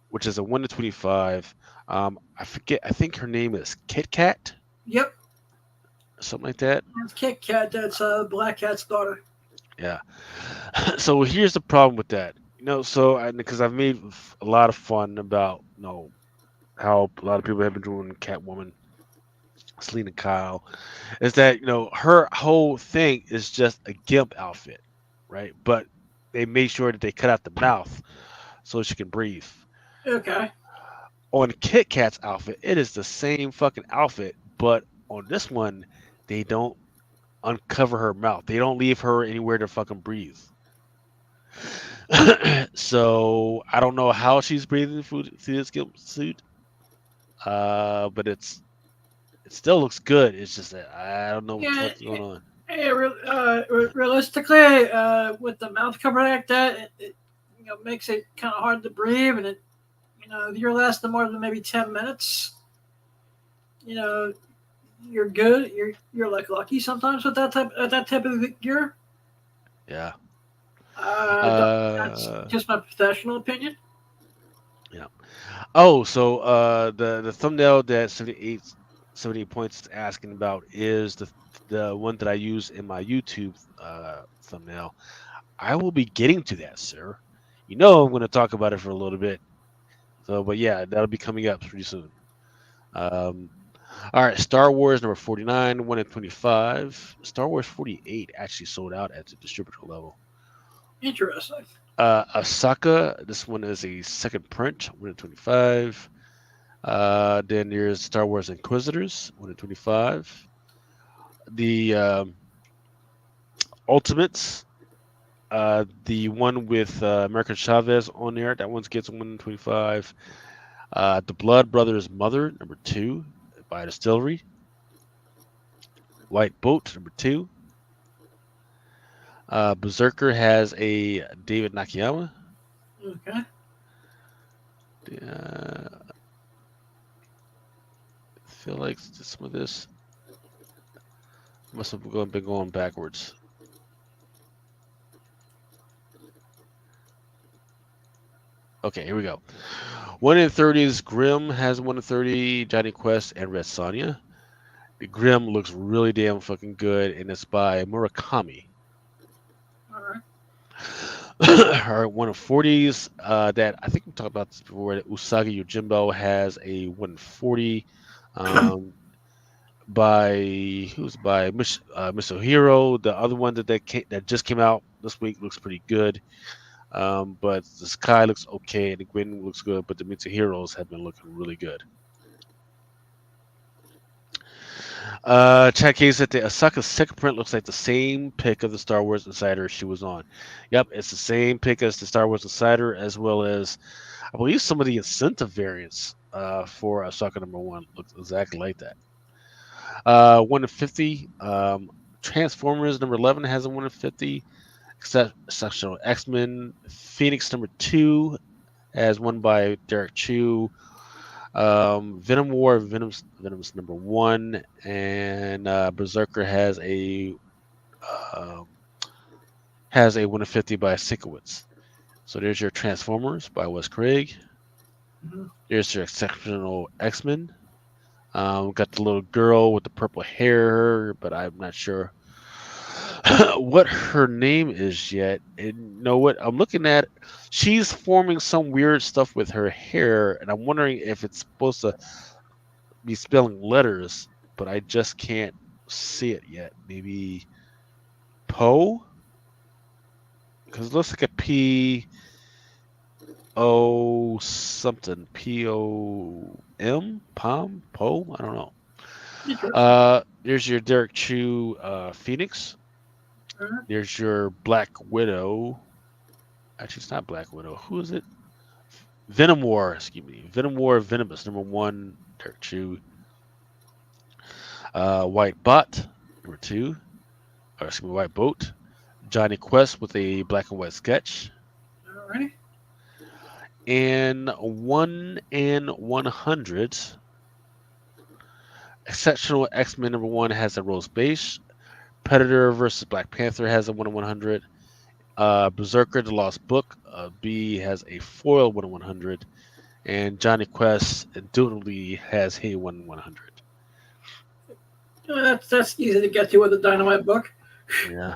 which is a 1 in 25. I forget. I think her name is Kit Kat, Yep. something like that. That's Kit Kat. That's Black Cat's daughter. Yeah. So here's the problem with that. So because I've made a lot of fun about how a lot of people have been doing Catwoman, Selena Kyle, is that her whole thing is just a gimp outfit, right? But they made sure that they cut out the mouth so she can breathe. Okay. On Kit Kat's outfit, it is the same fucking outfit, but on this one, they don't uncover her mouth. They don't leave her anywhere to fucking breathe. So I don't know how she's breathing through this gimp suit, but it still looks good. It's just that I don't know what the fuck's going on. Realistically, with the mouth covered like that, it makes it kind of hard to breathe, and it if you're lasting more than maybe 10 minutes, you're good. You're like lucky sometimes with that type of gear. Yeah. That's just my professional opinion. Yeah. Oh, so the thumbnail that 78 points is asking about is the one that I use in my YouTube thumbnail. I will be getting to that, sir. I'm going to talk about it for a little bit. So, but yeah, that'll be coming up pretty soon. All right, Star Wars number 49, 1 in 25. Star Wars 48 actually sold out at the distributor level. Interesting. Asaka, this one is a second print, 1 in 25. Then there's Star Wars Inquisitors, 1 in 25. The Ultimates, the one with American Chavez on there, that one gets 1 in 25. The Blood Brothers Mother, number 2, by Distillery. White Boat, number 2. Berserker has a David Nakayama. Okay. I feel like some of this must have been going backwards. Okay, here we go. 1 in 30's Grimm has 1 in 30, Johnny Quest, and Red Sonja. The Grimm looks really damn fucking good, and it's by Murakami. All right. All right, 1 in 40's that I think we talked about this before. That Usagi Yojimbo has a 1 in 40 by Misohiro. The other one that just came out this week looks pretty good. But the Sky looks okay, and the Gwen looks good, but the Mitsuhiros have been looking really good. Chad K said the Asaka's second print looks like the same pick of the Star Wars Insider she was on. Yep, it's the same pick as the Star Wars Insider, as well as, I believe, some of the incentive variants for Asaka number 1 looks exactly like that. 1 in 50. Transformers number 11 has a 1 in 50. Exceptional X-Men. Phoenix number 2 has one by Derek Chu. Venom War, Venom's number 1, and Berserker has a 1 in 50 by Sikowitz. So there's your Transformers by Wes Craig. Mm-hmm. There's your Exceptional X-Men. Got the little girl with the purple hair, but I'm not sure what her name is yet. And you know what? I'm looking at, she's forming some weird stuff with her hair, and I'm wondering if it's supposed to be spelling letters, but I just can't see it yet. Maybe Poe? Because it looks like a P-O something. P-O-M? Pom? Poe? I don't know. There's your Derek Chu Phoenix. There's your Black Widow. Actually, it's not Black Widow. Who is it? Venom War. Excuse me. Venom War Venomous. Number 1, Derek Chu. White Bot. Number 2. Or excuse me, White Boat. Johnny Quest with a black and white sketch. Alrighty. And 1 in 100. Exceptional X-Men number 1 has a rose base. Predator versus Black Panther has a 1 in 100. Berserker, The Lost Book, B has a foil 1 in 100. And Johnny Quest indubitably has a 1 in 100. That's easy to get to with a Dynamite book. Yeah.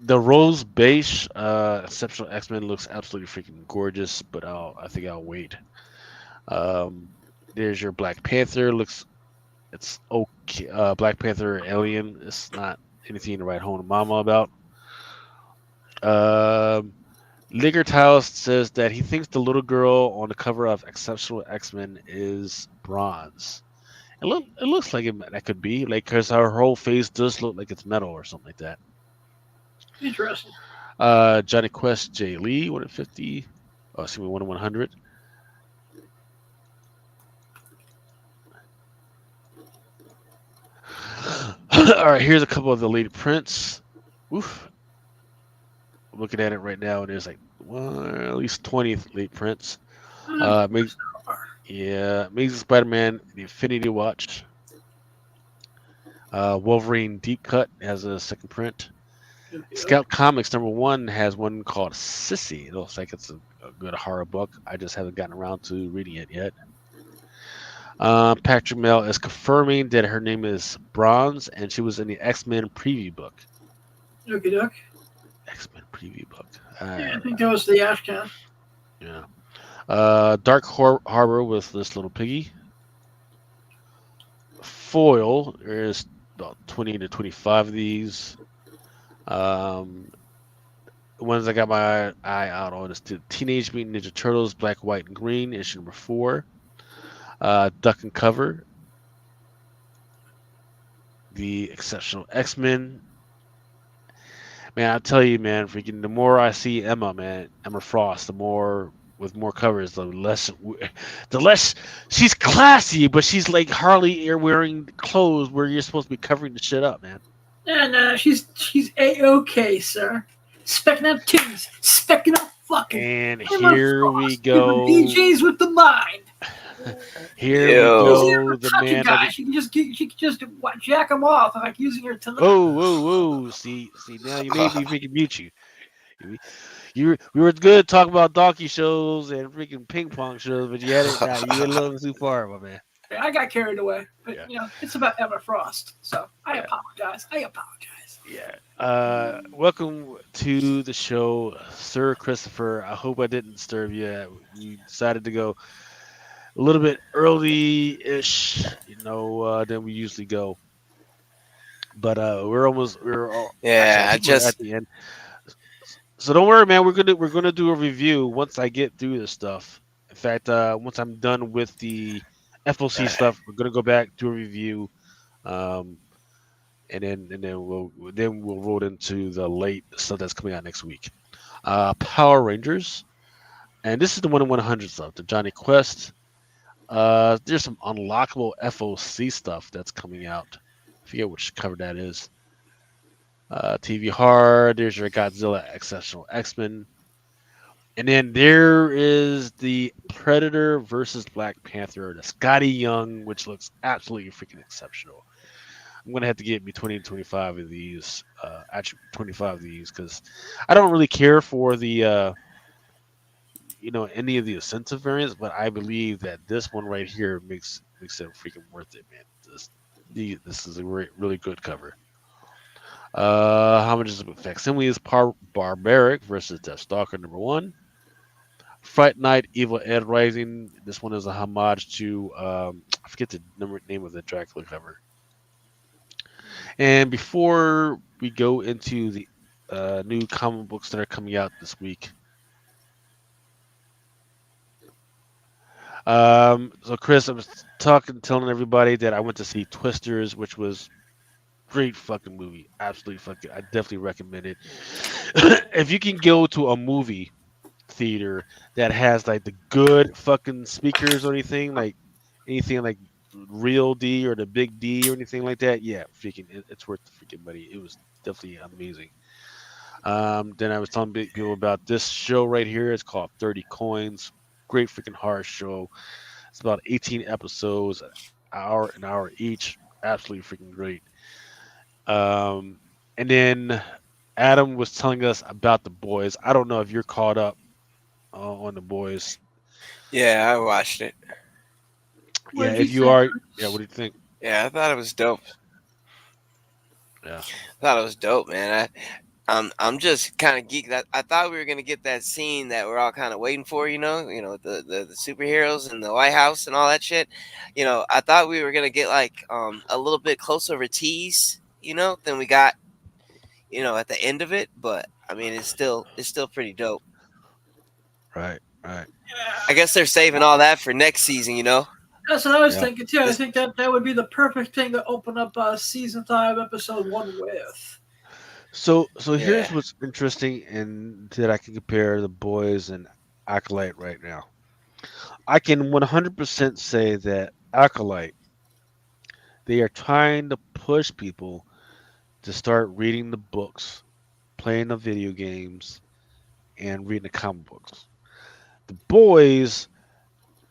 The rose base Exceptional X-Men looks absolutely freaking gorgeous, but I think I'll wait. There's your Black Panther. It's okay. Black Panther Alien. It's not anything to write home to mama about. Liger Tiles says that he thinks the little girl on the cover of Exceptional X-Men is bronze. It looks like that could be, like, because her whole face does look like it's metal or something like that. Interesting. Johnny Quest J. Lee, 1 in 50. Oh, excuse me, 1 in 100. All right, here's a couple of the lead prints. Oof. I'm looking at it right now, and there's like at least 20 lead prints. Amazing Spider-Man, the Infinity Watch. Wolverine Deep Cut has a second print. Scout Comics number 1 has one called Sissy. It looks like it's a good horror book. I just haven't gotten around to reading it yet. Patrick Mel is confirming that her name is Bronze, and she was in the X-Men preview book. Okie doke. X-Men preview book. Yeah, I think that was the Ashcan. Yeah. Dark Harbor with this little piggy. Foil. There's about 20 to 25 of these. The ones I got my eye out on is the Teenage Mutant Ninja Turtles Black, White, and Green, issue number 4. Duck and Cover. The Exceptional X-Men. Man, I'll tell you, man, freaking the more I see Emma Frost, the more with more covers, the less she's classy, but she's like hardly wearing clothes where you're supposed to be covering the shit up, man. And she's a-okay, sir. Specking out titties, specking out fucking. And Emma here we Frost, give her go. BJ's with the mind. Here we Easier Yo. for go. The touchy man of guys. the. She can just jack them off like using her tonight. Whoa. See. Now you made me freaking mute you. We were good talking about donkey shows and freaking ping pong shows, but you had it. Nah, you went a little too far, my man. I got carried away, but Yeah. it's about Emma Frost, so I Yeah. apologize. Yeah. Welcome to the show, Sir Christopher. I hope I didn't disturb you. We decided to go a little bit early-ish, than we usually go. But actually, I Yeah, I think we're at just the end. So don't worry, man. We're gonna do a review once I get through this stuff. In fact, once I'm done with the FOC stuff, we're gonna go back do a review, um, and then we'll roll into the late stuff that's coming out next week. Power Rangers, and this is the 1 in 100 stuff. The Johnny Quest. There's some unlockable FOC stuff that's coming out. I forget which cover that is. TV Hard. There's your Godzilla Exceptional X-Men. And then there is the Predator versus Black Panther, the Scotty Young, which looks absolutely freaking exceptional. I'm gonna have to get me 20 and 25 of these, actually 25 of these, because I don't really care for the, any of the offensive variants, but I believe that this one right here makes it freaking worth it, man. This is a really good cover. How much is it? Facsimile is Barbaric versus Deathstalker #1. Fright Night, Evil Ed Rising. This one is a homage to I forget the name of the Dracula cover. And before we go into the new comic books that are coming out this week, so Chris, I was telling everybody that I went to see Twisters, which was great fucking movie. Absolutely fucking, I definitely recommend it. If you can go to a movie theater that has like the good fucking speakers or anything like real D or the big D or anything like that, yeah, freaking it's worth the freaking money. It was definitely amazing. Then I was telling people about this show right here. It's called 30 Coins. Great freaking horror show. It's about 18 episodes, an hour each. Absolutely freaking great. Um, and then Adam was telling us about the boys. I don't know if you're caught up on the boys. yeah, I watched it. What Yeah, did if you you think? are, yeah, what do you think? Yeah, I thought it was dope. Yeah. I thought it was dope, man. I'm just kind of geeked. I thought we were gonna get that scene that we're all kind of waiting for. The superheroes in the White House and all that shit. I thought we were gonna get like a little bit closer of a tease. Than we got. At the end of it, but I mean, it's still pretty dope. Right. I guess they're saving all that for next season. That's what I was Yeah. thinking too. I think that would be the perfect thing to open up season 5, episode 1 with. So here's Yeah. what's interesting, and that I can compare the boys and Acolyte right now. I can 100% say that Acolyte, they are trying to push people to start reading the books, playing the video games, and reading the comic books. The boys,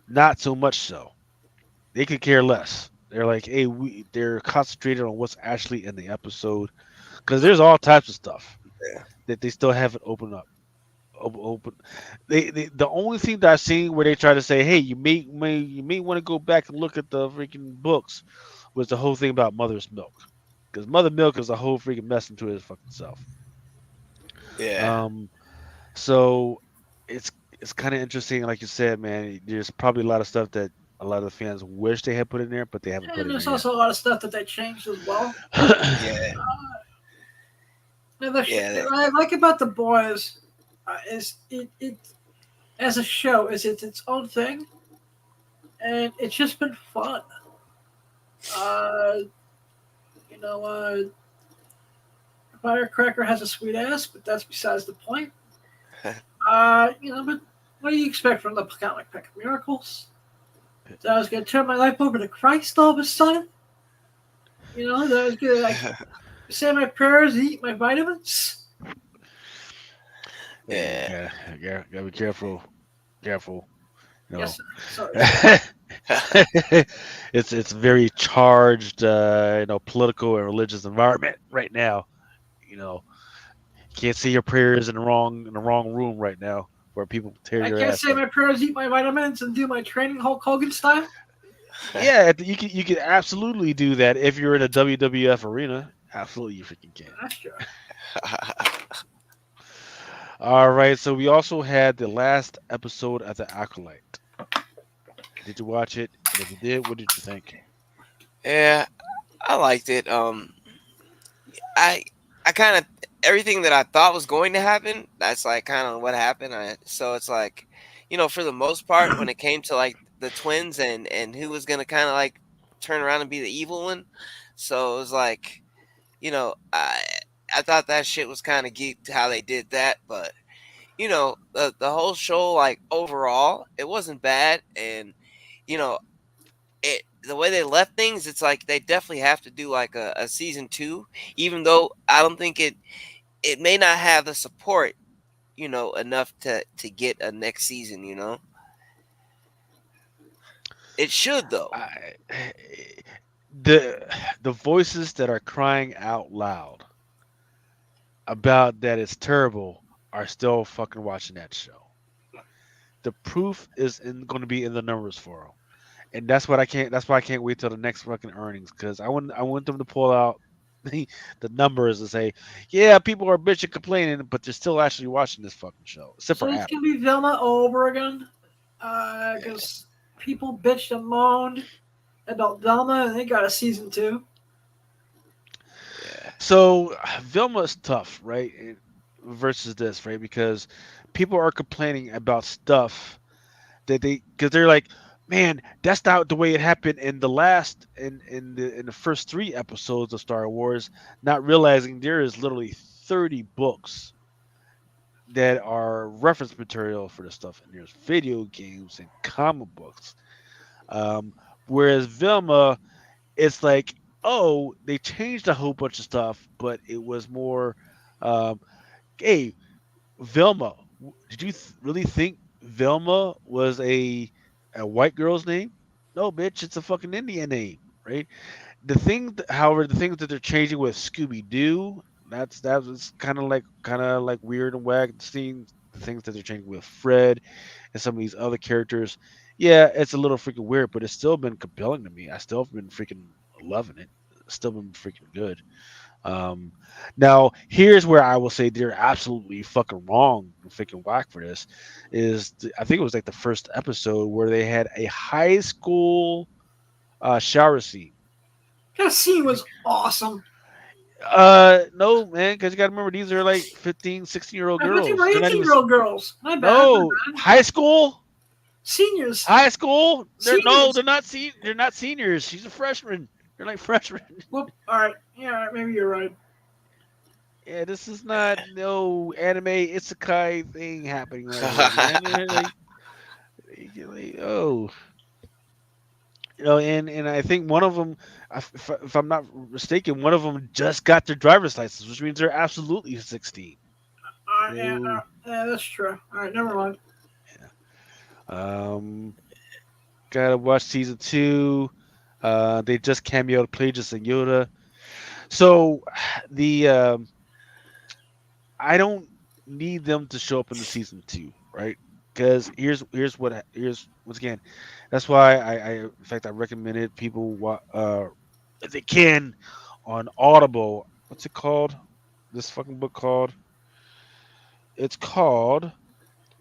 not so much so. They could care less. They're like, hey, they're concentrated on what's actually in the episode, because there's all types of stuff Yeah. that they still haven't opened up. Open. The only thing that I've seen where they try to say, hey, you may want to go back and look at the freaking books, was the whole thing about Mother's Milk, because Mother Milk is a whole freaking mess into his fucking self. Yeah. So it's kind of interesting, like you said, man. There's probably a lot of stuff that a lot of the fans wish they had put in there, but they haven't put And in there's there also a lot of stuff that they changed as well. Yeah. Now, Yeah. what I like about the boys is it as a show is it's its own thing, and it's just been fun. Uh, you know, Firecracker has a sweet ass, but that's besides the point. But What do you expect from the comic Pack of Miracles? That I was going to turn my life over to Christ all of a sudden? You know, that I was going to like say my prayers, eat my vitamins? Yeah. Gotta be careful. Careful. You know. Yes, sorry. It's very charged, political and religious environment right now. You know, can't say your prayers in the wrong room right now where people tear I your can't ass say up. my prayers, eat my vitamins, and do my training Hulk Hogan style? Yeah, you can absolutely do that if you're in a WWF arena. Absolutely, you freaking can. That's true. All right, so we also had the last episode of the Acolyte. Did you watch it? And if you did, what did you think? Yeah, I liked it. I I kind of everything that I thought was going to happen. That's like kind of what happened. So it's like, for the most part, when it came to like the twins and who was gonna kind of like turn around and be the evil one. So it was like, I thought that shit was kind of geeked how they did that, but the whole show like overall, it wasn't bad, and you know the way they left things, it's like they definitely have to do like a season two, even though I don't think it may not have the support, enough to get a next season. It should though. I, the the voices that are crying out loud about that it's terrible are still fucking watching that show. The proof is going to be in the numbers for them, and that's what I can't. That's why I can't wait till the next fucking earnings because I want them to pull out the numbers and say, yeah, people are bitching, complaining, but they're still actually watching this fucking show, except So for it's Adam. going to be Velma all over again? Because people bitched and moaned about Velma, and they got a season 2. So Vilma's tough, right? Versus this, right? Because people are complaining about stuff that because they're like, man, that's not the way it happened in the last in the first 3 episodes of Star Wars, not realizing there is literally 30 books that are reference material for the stuff, and there's video games and comic books. Um, whereas Vilma, it's like, oh, they changed a whole bunch of stuff, but it was more, um, hey, Velma. Did you really think Velma was a white girl's name? No, bitch, it's a fucking Indian name, right? However, the things that they're changing with Scooby Doo, that was kind of like weird and whack. Seeing the things that they're changing with Fred and some of these other characters, yeah, it's a little freaking weird, but it's still been compelling to me. I still have been freaking loving it. It's still been freaking good. Um, Now, here's where I will say they're absolutely fucking wrong and freaking whack for this. I think it was like the first episode where they had a high school shower scene. That scene was awesome. No, man, because you got to remember these are like 15, 16-year-old I'm looking for girls. They're not even 18-year-old girls. My bad. no My bad. high school. Seniors. High school? Seniors. They're not seniors. She's a freshman. They're like freshmen. Whoop. All right. Yeah, all right, maybe you're right. Yeah, this is not no anime isekai thing happening right here, man. Oh, and I think one of them, if I'm not mistaken, one of them just got their driver's license, which means they're absolutely 16. All right, yeah, that's true. All right, never mind. Um, Gotta watch season 2. They just cameoed Plagueis and Yoda. So the I don't need them to show up in the season 2, right? Because here's once again, that's why I in fact I recommended people if they can on Audible. What's it called? This fucking book called? It's called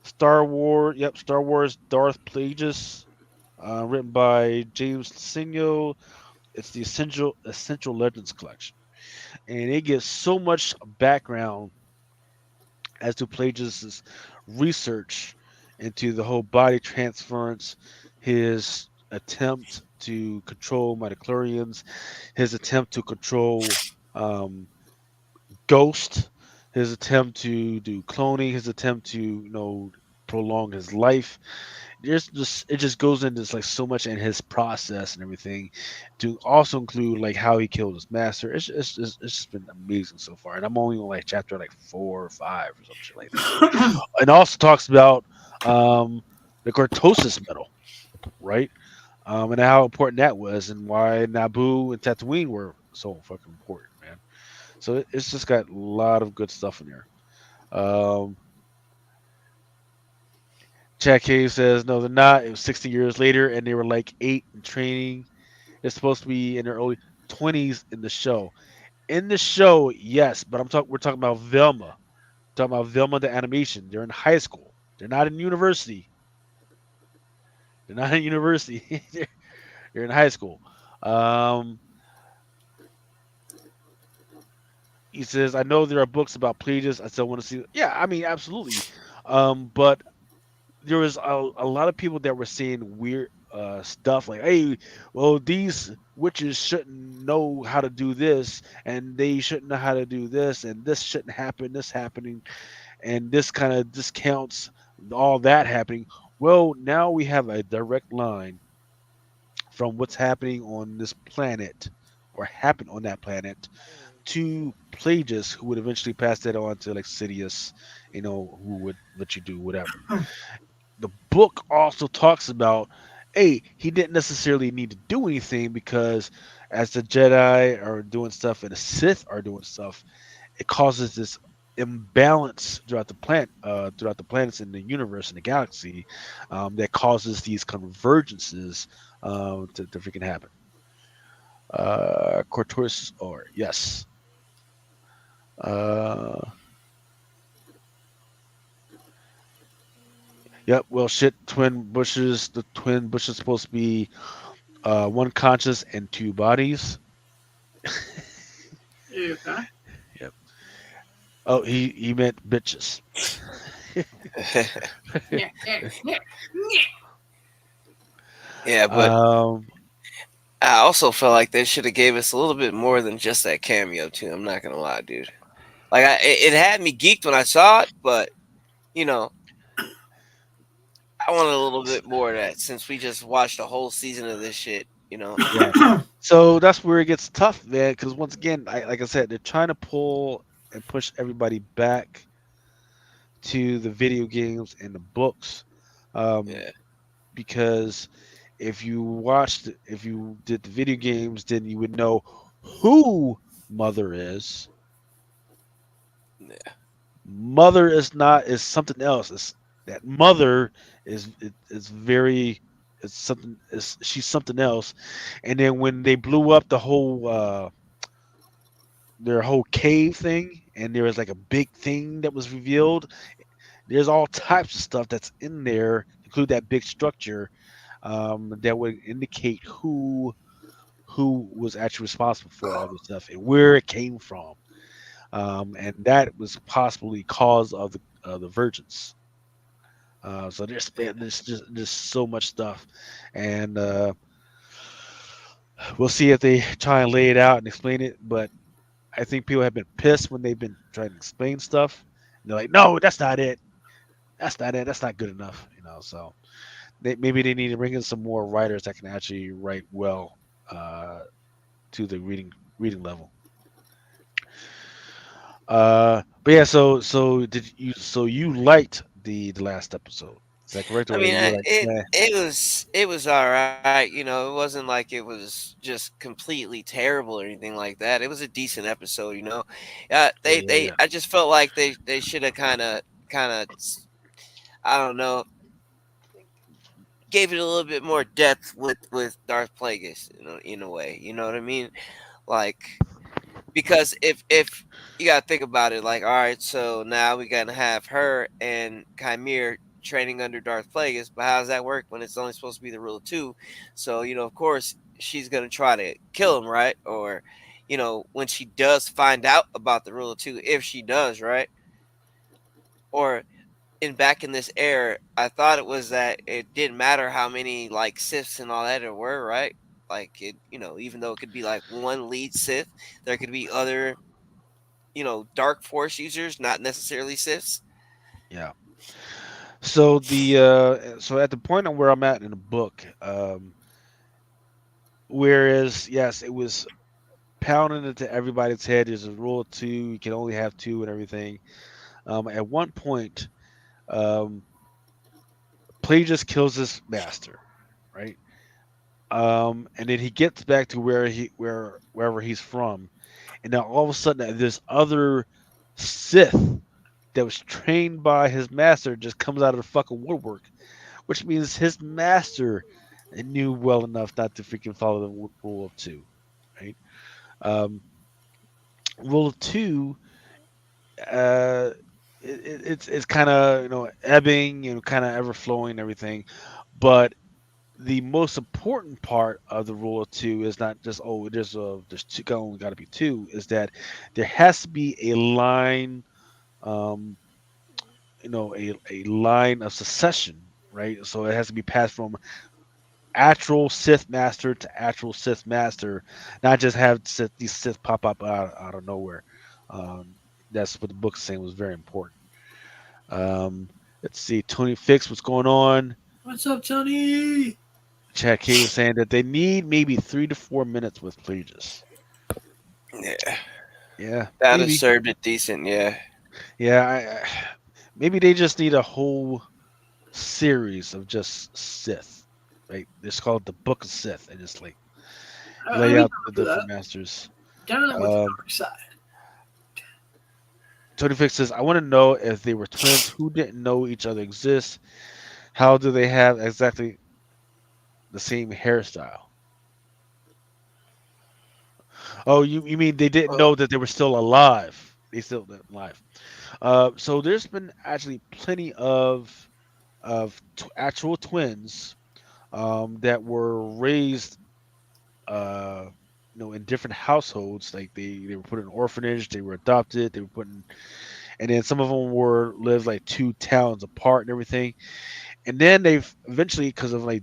Star Wars. Yep, Star Wars Darth Plagueis, written by James Sinio. It's the Essential Legends collection, and it gives so much background as to Plagueis' research into the whole body transference, his attempt to control midichlorians, his attempt to control um, Ghost, his attempt to do cloning, his attempt to prolong his life. There's just it just goes into like so much in his process and everything, to also include like how he killed his master. It's just been amazing so far, and I'm only on like chapter like 4 or 5 or some shit like that. And also talks about um, the cortosis metal, right? And how important that was, and why Naboo and Tatooine were so fucking important, man. So it's just got a lot of good stuff in there. Um, Chad Cave says no, they're not. It was 60 years later, and they were like 8 in training. They're supposed to be in their early 20s in the show. In the show, yes, but we're talking about Velma. Talking about Velma the animation. They're in high school. They're not in university. They're not in university. they're in high school. Um, he says, I know there are books about Pelagius. I still want to see. Yeah, I mean, absolutely. But there was a lot of people that were saying weird stuff like, hey, well, these witches shouldn't know how to do this, and they shouldn't know how to do this, and this shouldn't happen, this happening, and this kind of discounts all that happening. Well, now we have a direct line from what's happening on this planet or happened on that planet to Plagueis, who would eventually pass that on to like Sidious, who would let you do whatever. The book also talks about, hey, he didn't necessarily need to do anything because as the Jedi are doing stuff and the Sith are doing stuff, it causes this imbalance throughout the planets in the universe and the galaxy, that causes these convergences to freaking happen. Cortoris, or yes. Uh, yep. Well, shit. Twin bushes. The twin bush is supposed to be one conscious and two bodies. Okay. Yep. Oh, he meant bitches. Yeah, yeah, yeah, Yeah, but um, I also felt like they should have gave us a little bit more than just that cameo too. I'm not gonna lie, dude. Like it had me geeked when I saw it, but you know, I wanted a little bit more of that since we just watched a whole season of this shit. yeah. So that's where it gets tough, man. Because once again, like I said, they're trying to pull and push everybody back to the video games and the books, um, Yeah, because if you did the video games, then you would know who Mother is. yeah, Mother is not is something else. It's that Mother is very it's something is she's something else. And then when they blew up the whole their whole cave thing, and there was like a big thing that was revealed, there's all types of stuff that's in there, include that big structure, that would indicate who was actually responsible for all this stuff and where it came from, and that was possibly cause of the virgins. So there's so much stuff, and we'll see if they try and lay it out and explain it. But I think people have been pissed when they've been trying to explain stuff. And they're like, no, that's not it. That's not it. That's not good enough. So maybe they need to bring in some more writers that can actually write well, uh, to the reading level. But yeah, so you liked the last episode? Is that correct, I or mean, you were like, eh, it was all right. It wasn't like it was just completely terrible or anything like that. It was a decent episode. yeah, I just felt like they should have kind of I don't know, gave it a little bit more depth with Darth Plagueis, in a way. You know what I mean? Like, because if you gotta think about it, like, all right, so now we gotta have her and Chimere training under Darth Plagueis, but how does that work when it's only supposed to be the rule of two? So of course she's gonna try to kill him, right? Or when she does find out about the rule of two, if she does, right? Or back in this era, I thought it was that it didn't matter how many like Siths and all that there were, right? Like even though it could be like one lead Sith, there could be other, dark force users, not necessarily Siths. yeah. So at the point of where I'm at in the book, whereas yes, it was pounding into everybody's head. There's a rule of two. You can only have two and everything. At one point, um, Play just kills his master, right? And then he gets back to wherever he's from, and now all of a sudden this other Sith that was trained by his master just comes out of the fucking woodwork, which means his master knew well enough not to freaking follow the rule of two, right? Um, Rule of two, uh, it's kind of ebbing, kind of ever flowing and everything, but the most important part of the rule of two is not just there's two only got to be two, is that there has to be a line, um a line of succession, right? So it has to be passed from actual Sith master to actual Sith master, not just have these Sith pop up out of nowhere. um that's what the book's saying was very important. um let's see, Tony Fix, what's going on? What's up, Tony? Chad K was saying that they need maybe 3 to 4 minutes with Plagueis. Yeah, Yeah, that has maybe. served it decent. Yeah. Yeah, maybe they just need a whole series of just Sith, right? It's called the Book of Sith, and just like I'd lay be out down the for different that. masters. Down with the Um, dark side. Tony Fix says, "I want to know if they were twins who didn't know each other exists. How do they have exactly the same hairstyle?" Oh, you mean they didn't know that they were still alive? They still alive. So there's been actually plenty of actual twins that were raised, uh, in different households. Like they were put in an orphanage, they were adopted, they were put in, and then some of them were lived like two towns apart and everything. And then they've eventually, because of like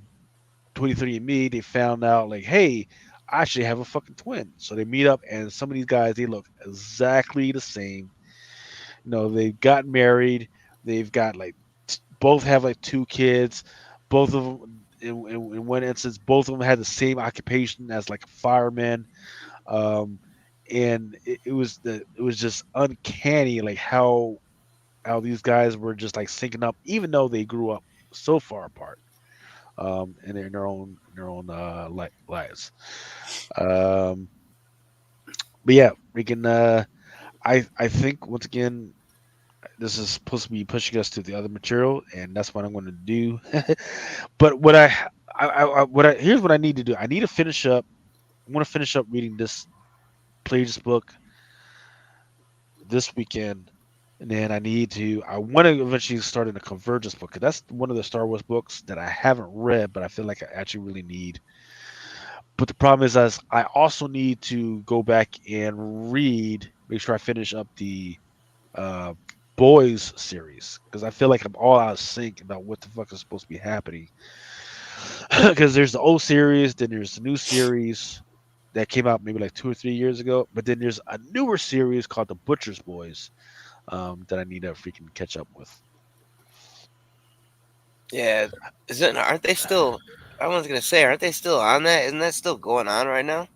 23andMe, they found out like, hey, I actually have a fucking twin. So they meet up, and some of these guys, they look exactly the same. They've gotten married. They've got like both have like two kids. Both of them, in one instance, both of them had the same occupation as like a fireman. Um, and it was just uncanny, like how these guys were just like syncing up, even though they grew up so far apart. In their own lives. Um, but yeah, we can. I think once again, this is supposed to be pushing us to the other material, and that's what I'm going to do. But here's what I need to do. I need to finish up. I want to finish up reading this Plagueis book this weekend, and then I want to eventually start in a Convergence book, 'cause that's one of the Star Wars books that I haven't read, but I feel like I actually really need. But the problem is, as I also need to go back and make sure I finish up the uh, Boys series, because I feel like I'm all out of sync about what the fuck is supposed to be happening. Because there's the old series, then there's the new series that came out maybe like 2 or 3 years ago, but then there's a newer series called The Butcher's Boys, that I need to freaking catch up with. Yeah. Aren't they still? I was gonna say, aren't they still on that? Isn't that still going on right now?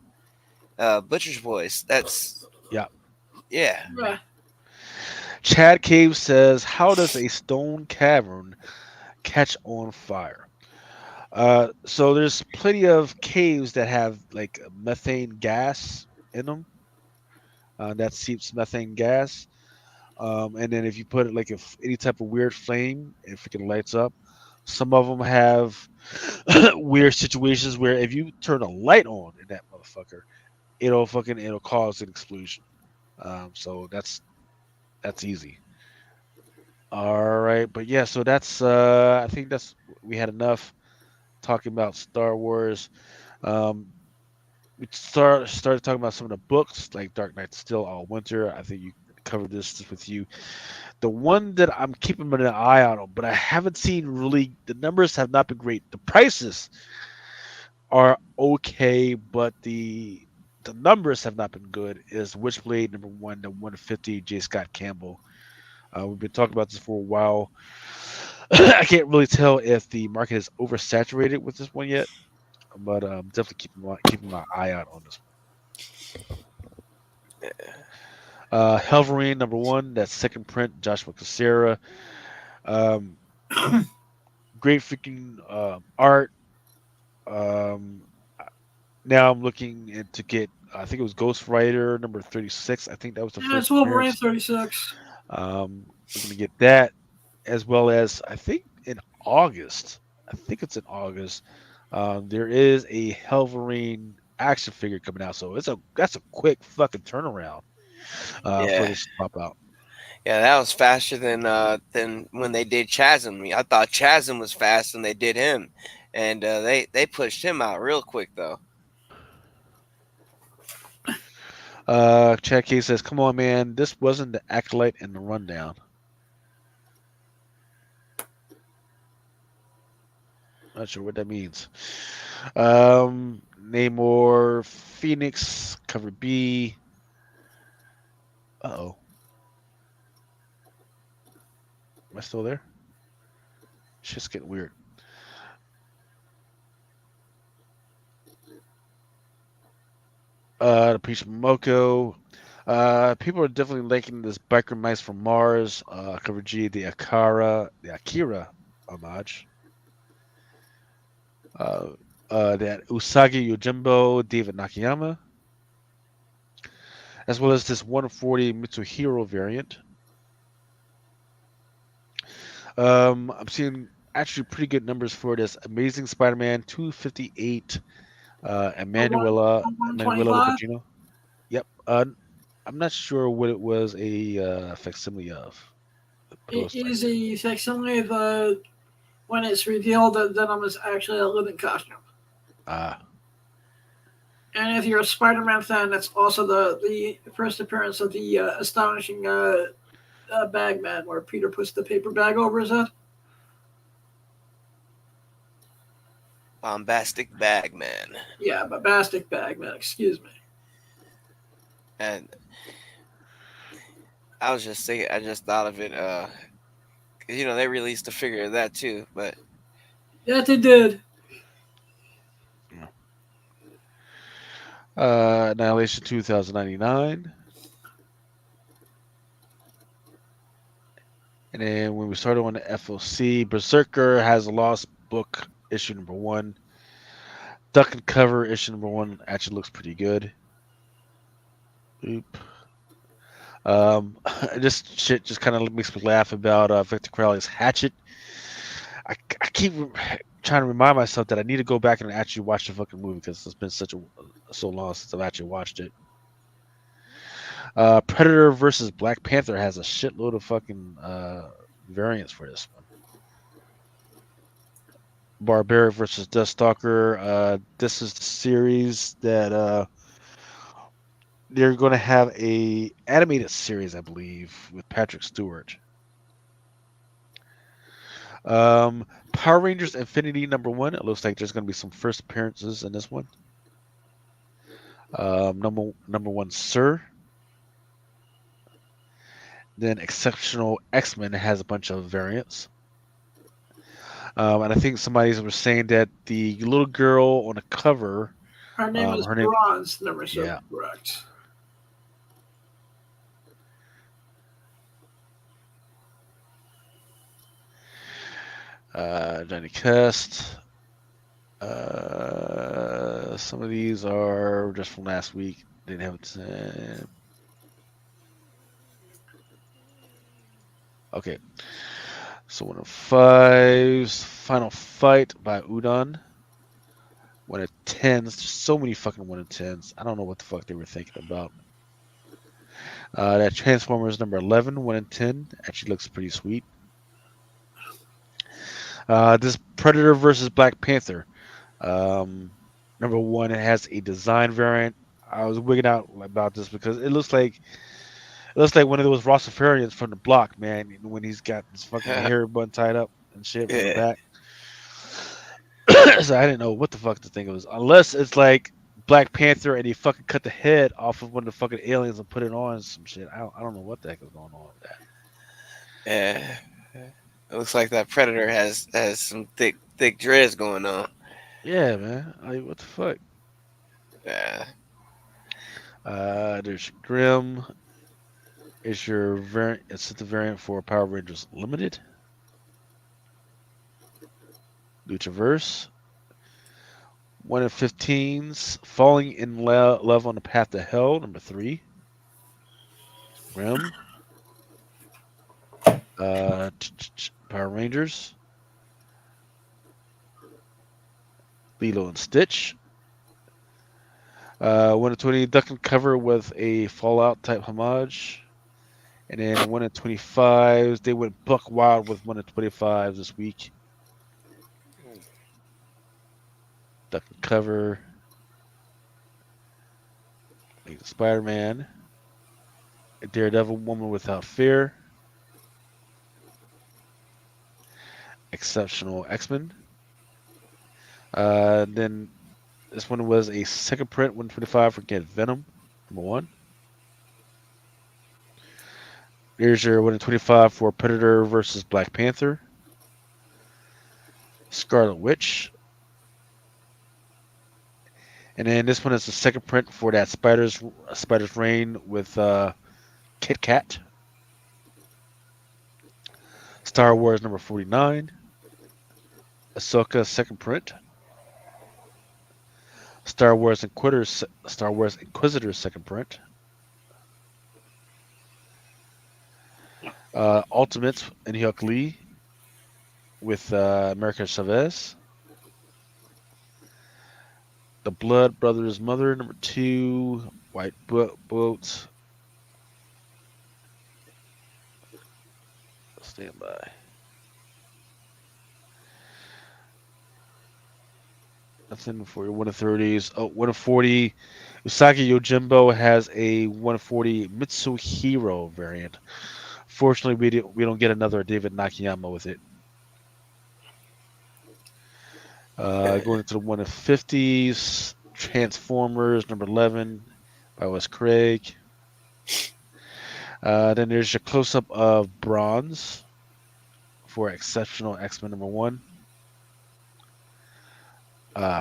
Butcher's Voice. That's Yeah. yeah. Right. Chad Cave says, "How does a stone cavern catch on fire?" So there's plenty of caves that have like methane gas in them. That seeps methane gas. And then if you put it like if any type of weird flame, it freaking lights up. Some of them have weird situations where if you turn a light on in that motherfucker, it'll cause an explosion. So that's easy. All right, but yeah, so that's I think that's we had enough talking about Star Wars. Um, we started talking about some of the books like Dark Knight Still All Winter. I think you covered this with you. The one that I'm keeping an eye out on, but I haven't seen really. The numbers have not been great. The prices are okay, but the numbers have not been good. Is Witchblade #1, the 150 J. Scott Campbell. We've been talking about this for a while. I can't really tell if the market is oversaturated with this one yet, but definitely keeping my eye out on this one. Helverine #1, that second print, Joshua Cassera. Um, Great freaking art. Um, Now I'm looking to get. I think it was Ghost Rider #36. I think that was the Yeah, first it's Wolverine appearance. 36. Looking to get that, as well as I think in August. I think it's in August. There is a Helverine action figure coming out, so that's a quick fucking turnaround for Yeah, this to pop out. yeah, that was faster than when they did Chasm. I thought Chasm was fast when they did him, and they pushed him out real quick though. Chad K says, "Come on, man, this wasn't the acolyte in the rundown." Not sure what that means. Namor, Phoenix, cover B. Uh-oh. Am I still there? Shit's getting weird. The Peach Momoko. People are definitely liking this Biker Mice from Mars. Cover G, the Akira homage. That Usagi Yojimbo, David Nakayama, as well as this 140 Mitsuhiro variant. I'm seeing actually pretty good numbers for this Amazing Spider-Man 258 Emanuela 125. Lupacino. Yep. I'm not sure what it was a facsimile of, but it It looks like is it. a facsimile of when it's revealed that Venom is actually a living costume. Ah, And if you're a Spider-Man fan, that's also the first appearance of the astonishing Bagman, where Peter puts the paper bag over his head. Bombastic Bagman, Yeah, Babastic Bagman. Excuse me. and I was just thinking, I just thought of it. 'Cause, they released a figure of that too, but Yeah, they did. Annihilation 2099. And then when we started on the FOC, Berserker has a Lost Book issue #1. Duck and Cover issue #1 actually looks pretty good. Oop. This shit just kind of makes me laugh about Victor Crowley's Hatchet. I keep trying to remind myself that I need to go back and actually watch the fucking movie because it's been so long since I've actually watched it. Predator versus Black Panther has a shitload of fucking variants for this one. Barbaric versus Deathstalker. This is the series that they're going to have a animated series, I believe, with Patrick Stewart. Power Rangers Infinity #1. It looks like there's going to be some first appearances in this one. Number 1, Sir. Then Exceptional X-Men has a bunch of variants. And I think somebody was saying that the little girl on the cover, Her name is her name, Bronze, number 7, yeah. correct. Johnny Quest. Some of these are just from last week. Didn't have time. Okay. So 105's Final Fight by Udon. 1 of 10s. There's so many fucking 1 of 10s. I don't know what the fuck they were thinking about. That Transformers #11, 1 in 10. Actually looks pretty sweet. This Predator versus Black Panther. #1, it has a design variant. I was wigging out about this because it looks like one of those Rastafarians from the block, man. When he's got his fucking hair bun tied up and shit from the yeah, back. So I didn't know what the fuck to think it was, unless it's like Black Panther and he fucking cut the head off of one of the fucking aliens and put it on some shit. I don't know what the heck is going on with that. yeah. It looks like that Predator has some thick dreads going on. Yeah, man. Like, what the fuck? Yeah. There's Grim. It's your variant. It's the variant for Power Rangers Limited. Luchaverse. 1 in 15s. Falling in love on the path to hell. Number 3. Grim. Power Rangers. Lilo and Stitch. 1 in 20 duck and cover with a Fallout type homage. And then 1 in 25s, they went buck wild with 1 in 25s this week. Duck and cover. Spider Man. A Daredevil Woman Without Fear. Exceptional X-Men. Then this one was a second print, 125 for Get Venom, number 1. Here's your 1 in 25 for Predator versus Black Panther. Scarlet Witch. And then this one is the second print for that Spider's Reign with Kit Kat. Star Wars number 49. Ahsoka second print. Star Wars Inquisitor second print. Ultimates and Hyuk Lee with America Chavez. The Blood Brothers Mother number 2. White Boat. Stand by. Nothing for your 1 in 30s. Oh, 1 in 40. Usagi Yojimbo has a 1 in 40 Mitsuhiro variant. Fortunately, we don't get another David Nakayama with it. Going into the 1 in 50s. Transformers number 11 by Wes Craig. Then there's your close-up of Bronze for Exceptional X-Men number 1.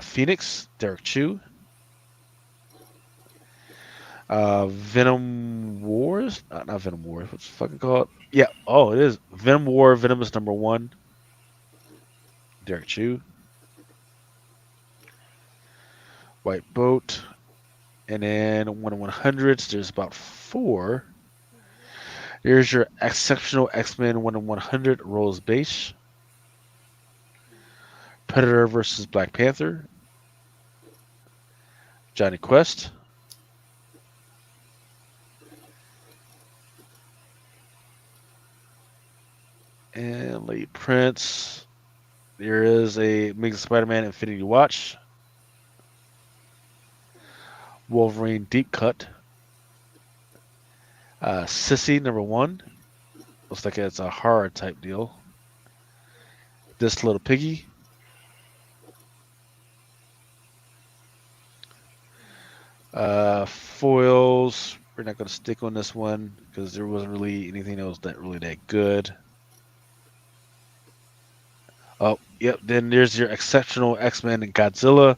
Phoenix, Derek Chu. Venom Wars, not Venom Wars. What's it fucking called? Yeah. Oh, it is Venom War. Venom is number 1. Derek Chu. White Boat, and then 1 in 100s. There's about 4. Here's your Exceptional X-Men 1 in 100 Rose Base. Predator versus Black Panther. Johnny Quest. And late prints. There is a Amazing Spider-Man Infinity Watch. Wolverine Deep Cut. Sissy number 1. Looks like it's a horror type deal. This Little Piggy. Foils. We're not going to stick on this one because there wasn't really anything else that good. Oh, yep. Then there's your Exceptional X-Men and Godzilla.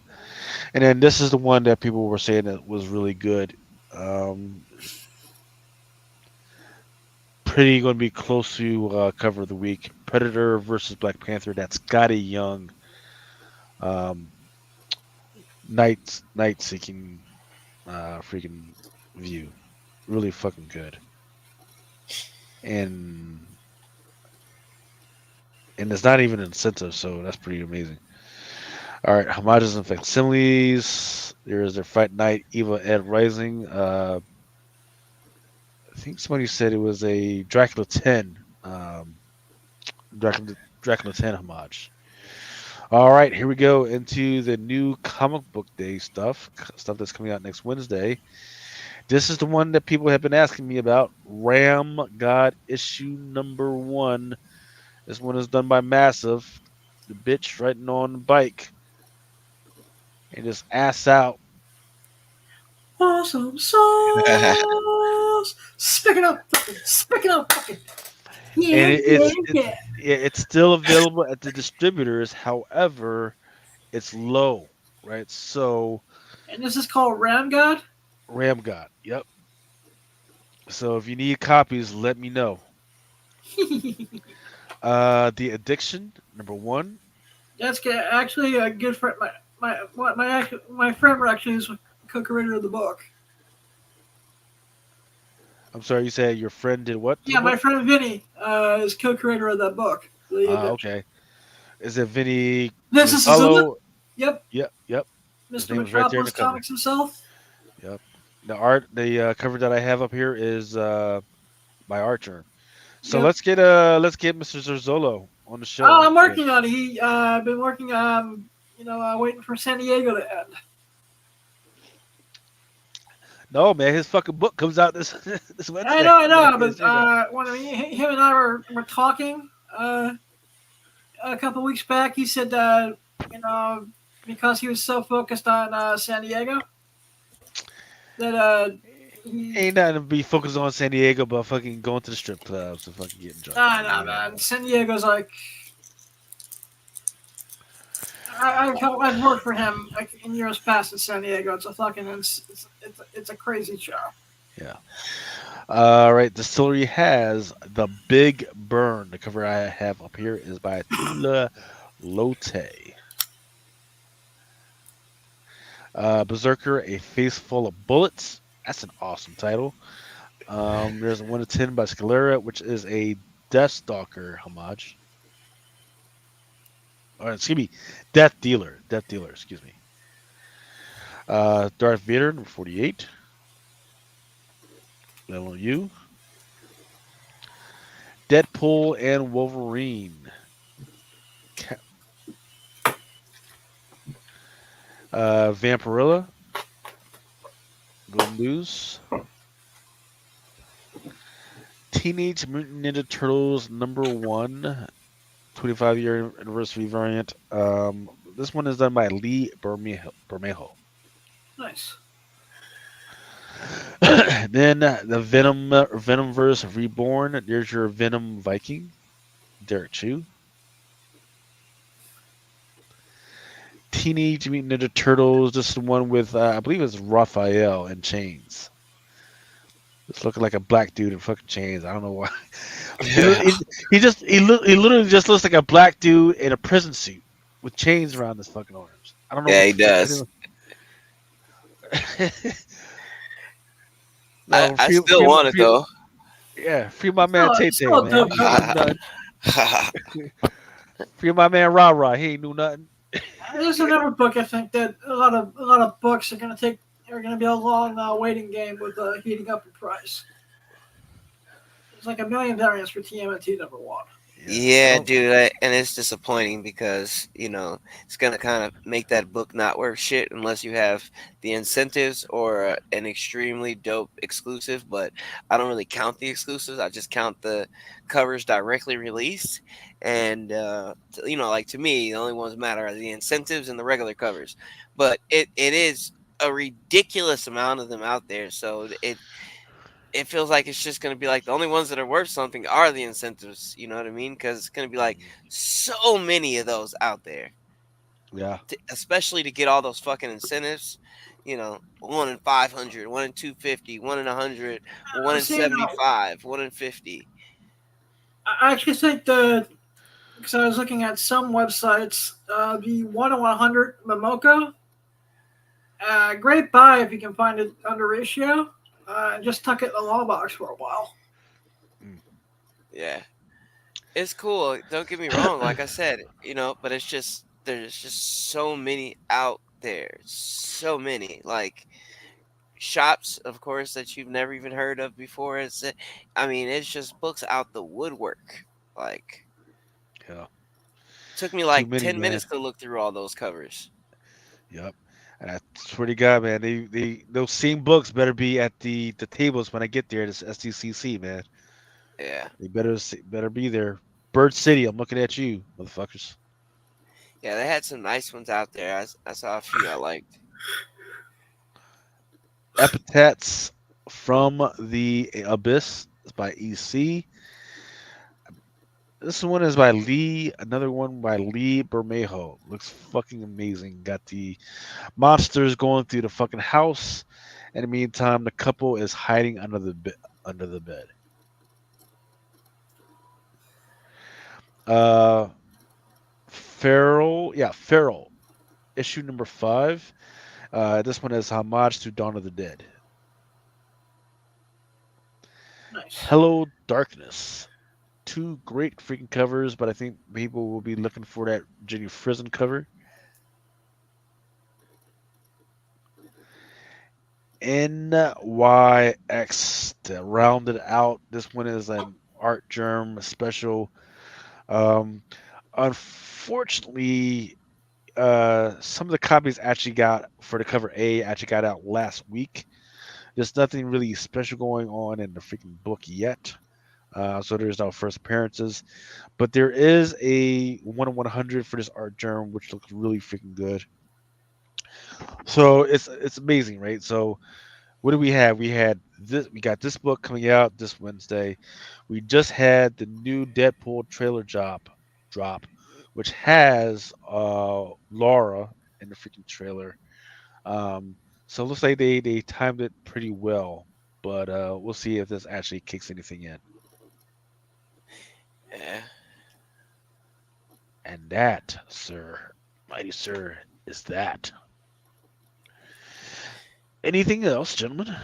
And then this is the one that people were saying that was really good. Pretty going to be close to cover of the week. Predator versus Black Panther. That's Scotty Young. Night Seeking freaking view. Really fucking good. And it's not even an incentive, so that's pretty amazing. All right, homages and facsimiles. There is their Fight Night Eva Ed Rising. I think somebody said it was a Dracula 10. Dracula 10 homage. All right, here we go into the new comic book day stuff that's coming out next Wednesday. This is the one that people have been asking me about. Ram God issue number 1. This one is done by Massive. The bitch riding on the bike. And just ass out. Awesome sauce. Speaking of fucking. Yeah, and yeah, yeah. it's still available at the distributors. However, it's low, right? So And this is called Ram God. Ram God, yep. So if you need copies, let me know. The Addiction, number one. That's actually a good friend. My friend actually is co-creator of the book. I'm sorry, you said your friend did what to the Yeah, my book? friend Vinny is co-creator of that book. The Addiction. Okay. Is it Vinny This is Azula. Rizzulo? Yep, Yep, yep. His Mr. name is right there in the Metropolis cover. Comics himself. Yep. The cover that I have up here is by Archer. So Yep. let's get Mr. Zerzolo on the show Oh, real I'm quick. working on it. I've been working waiting for San Diego to end. No, man, his fucking book comes out this this I Wednesday. know, I You gotta know, get but his shit out. him and I were talking a couple weeks back. He said you know because he was so focused on San Diego that he Ain't nothing to be focused on San Diego, but fucking going to the strip clubs and fucking getting drunk. nah, Man. nah, You know man. that. San Diego's like I've worked for him like in years past in San Diego. It's a fucking it's a crazy show. Yeah. All right. Distillery has The Big Burn. The cover I have up here is by Tula Lote. Berserker, A Face Full of Bullets. That's an awesome title. There's a 1 to 10 by Scalera, which is a Deathstalker homage. Or, excuse me, Death Dealer. Death Dealer, excuse me. Darth Vader, number 48. Level U. Deadpool and Wolverine. Vampirilla. Golden News. Teenage Mutant Ninja Turtles number 1, 25-year anniversary variant. This one is done by Lee Bermejo. Nice. Then the Venomverse Reborn. There's your Venom Viking, Derek Chu. Teenage Mutant Ninja Turtles. This is the one with I believe it's Raphael in chains. It's looking like a black dude in fucking chains. I don't know why. He literally just looks like a black dude in a prison suit with chains around his fucking arms. I don't know Yeah, what he the fuck does. No, I still want it though. yeah, free my man Still, Tay still a man. dope He ain't cover. do nothing. Free my man Ra Ra. He ain't do nothing. There's another book I think that a lot of books are gonna be a long waiting game with heating up in price. There's like a million variants for TMNT number 1. Yeah, Oh, dude, and it's disappointing because it's gonna kind of make that book not worth shit unless you have the incentives or an extremely dope exclusive. But I don't really count the exclusives; I just count the covers directly released. And like to me, the only ones that matter are the incentives and the regular covers. But it is a ridiculous amount of them out there, so it feels like it's just going to be like the only ones that are worth something are the incentives. You know what I mean? Because it's going to be like so many of those out there, yeah. especially to get all those fucking incentives. 1 in 500, 1 in 250, 1 in 100, 1 in See, no, 75, 1 in 50. I actually think because I was looking at some websites, the 1 in 100 Momoko, great buy if you can find it under ratio. Just tuck it in the long box for a while. Yeah, it's cool. Don't get me wrong. Like I said, but it's just there's just so many out there, so many like shops, of course, that you've never even heard of before. It's just books out the woodwork. Like, Yeah. took me Too like many, 10 man. minutes to look through all those covers. Yep. And I swear to God, man, those same books better be at the tables when I get there. This SDCC, man. Yeah, They better be there. Bird City, I'm looking at you, motherfuckers. yeah, they had some nice ones out there. I saw a few I liked. Epithets from the Abyss. It's by EC. This one is by Lee. Another one by Lee Bermejo. Looks fucking amazing. Got the monsters going through the fucking house. In the meantime, the couple is hiding under the under the bed. Uh, Feral. Issue number 5. This one is homage to Dawn of the Dead. Nice. Hello Darkness. 2 great freaking covers, but I think people will be looking for that Jenny Frizen cover. NYX to round it out. This one is an Art Germ special. Unfortunately, some of the copies actually got for the cover A actually got out last week. There's nothing really special going on in the freaking book yet. So there's no first appearances, but there is a 1/100 for this Art Germ, which looks really freaking good. So it's amazing, right? So what do we have? We had this. We got this book coming out this Wednesday. We just had the new Deadpool trailer drop, which has Laura in the freaking trailer. So it looks like they timed it pretty well, but we'll see if this actually kicks anything in. Yeah. And that, sir, mighty sir, is that. Anything else, gentlemen?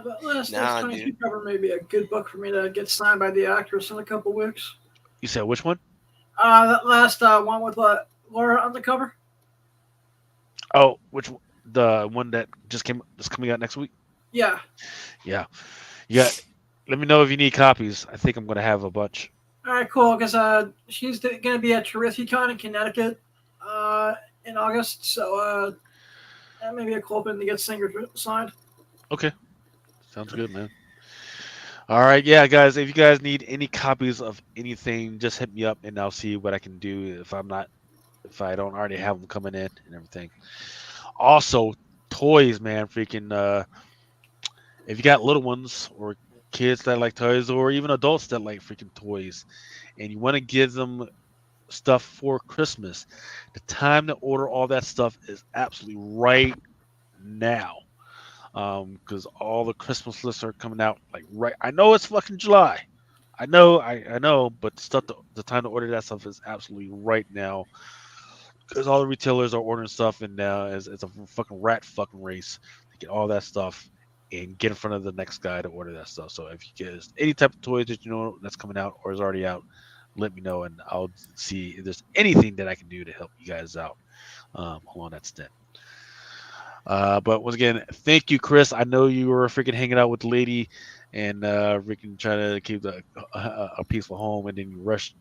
But last Nah, 22 dude. cover may be a good book for me to get signed by the actress in a couple weeks. You said which one? That last one with Laura on the cover. Oh, the one that just coming out next week? Yeah. Yeah. Yeah. Let me know if you need copies. I think I'm gonna have a bunch. All right, cool. Because she's going to be at TerrithiCon in Connecticut in August, so that may be a cool thing to get Singer signed. Okay. Sounds good, man. All right, yeah, guys. If you guys need any copies of anything, just hit me up and I'll see what I can do if I don't already have them coming in and everything. Also, toys, man. Freaking, if you got little ones or kids that like toys or even adults that like freaking toys and you want to give them stuff for Christmas, the time to order all that stuff is absolutely right now. Because all the Christmas lists are coming out like right. I know it's fucking July. I know, but the time to order that stuff is absolutely right now. Because all the retailers are ordering stuff, and now it's a fucking rat fucking race to get all that stuff and get in front of the next guy to order that stuff. So if you get any type of toys that you know that's coming out or is already out, let me know, and I'll see if there's anything that I can do to help you guys out along that stint. But once again, thank you, Chris. I know you were freaking hanging out with the lady and freaking trying to keep a peaceful home, and then you rush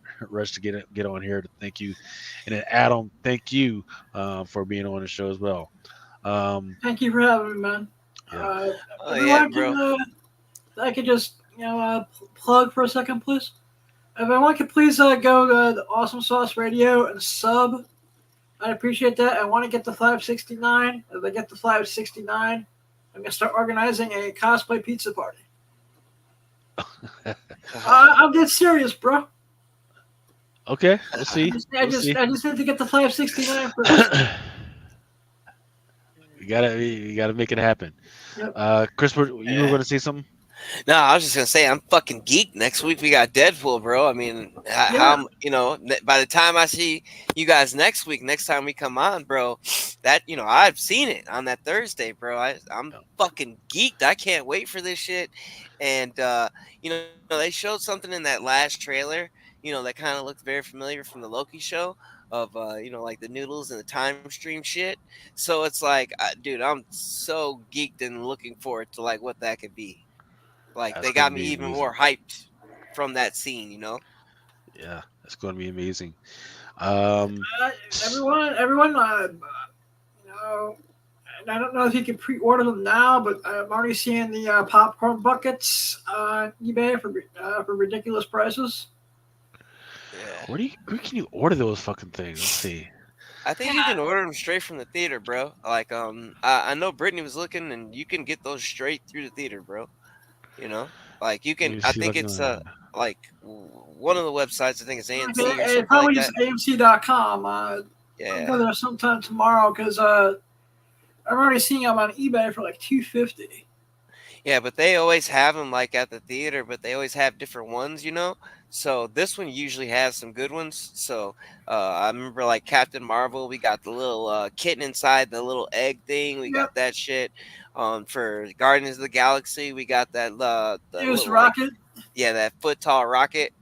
to get on here to thank you. And then Adam, thank you for being on the show as well. Thank you for having me, man. Yeah. Oh yeah, Everyone bro. I could just plug for a second, please. If everyone could please go to the Awesome Sauce Radio and sub, I'd appreciate that. I want to get to 569. If I get to 569, I'm gonna start organizing a cosplay pizza party. I'm dead serious, bro. Okay, we'll see. I just need to get to 569 first. You gotta make it happen. Yep. Chris, you were going to say something? No, I was just gonna say I'm fucking geeked. Next week we got Deadpool, bro. I mean, how by the time I see you guys next week, next time we come on, bro, that I've seen it on that Thursday, bro. I'm fucking geeked. I can't wait for this shit. And they showed something in that last trailer, that kind of looked very familiar from the Loki show of like the noodles and the time stream shit. So it's like, dude, I'm so geeked and looking forward to like what that could be. Like That's they got gonna me be even amazing. more hyped from that scene, Yeah, it's going to be amazing. Everyone, and I don't know if you can pre-order them now, but I'm already seeing the popcorn buckets on eBay for ridiculous prices. Yeah. Where can you order those fucking things? Let's see. I think you can order them straight from the theater, bro. Like I know Brittany was looking, and you can get those straight through the theater, bro. Like you Let can. me I see if think I it's can. like one of the websites. I think it's AMC or Okay, something probably like just that. AMC.com. I'll go Yeah. there sometime tomorrow because I'm already seeing them on eBay for like $250. Yeah, but they always have them like at the theater, but they always have different ones, So this one usually has some good ones. So I remember like Captain Marvel, we got the little kitten inside the little egg thing. We Yep, got that shit. For Guardians of the Galaxy, we got that the here's little like Rocket. that foot tall rocket.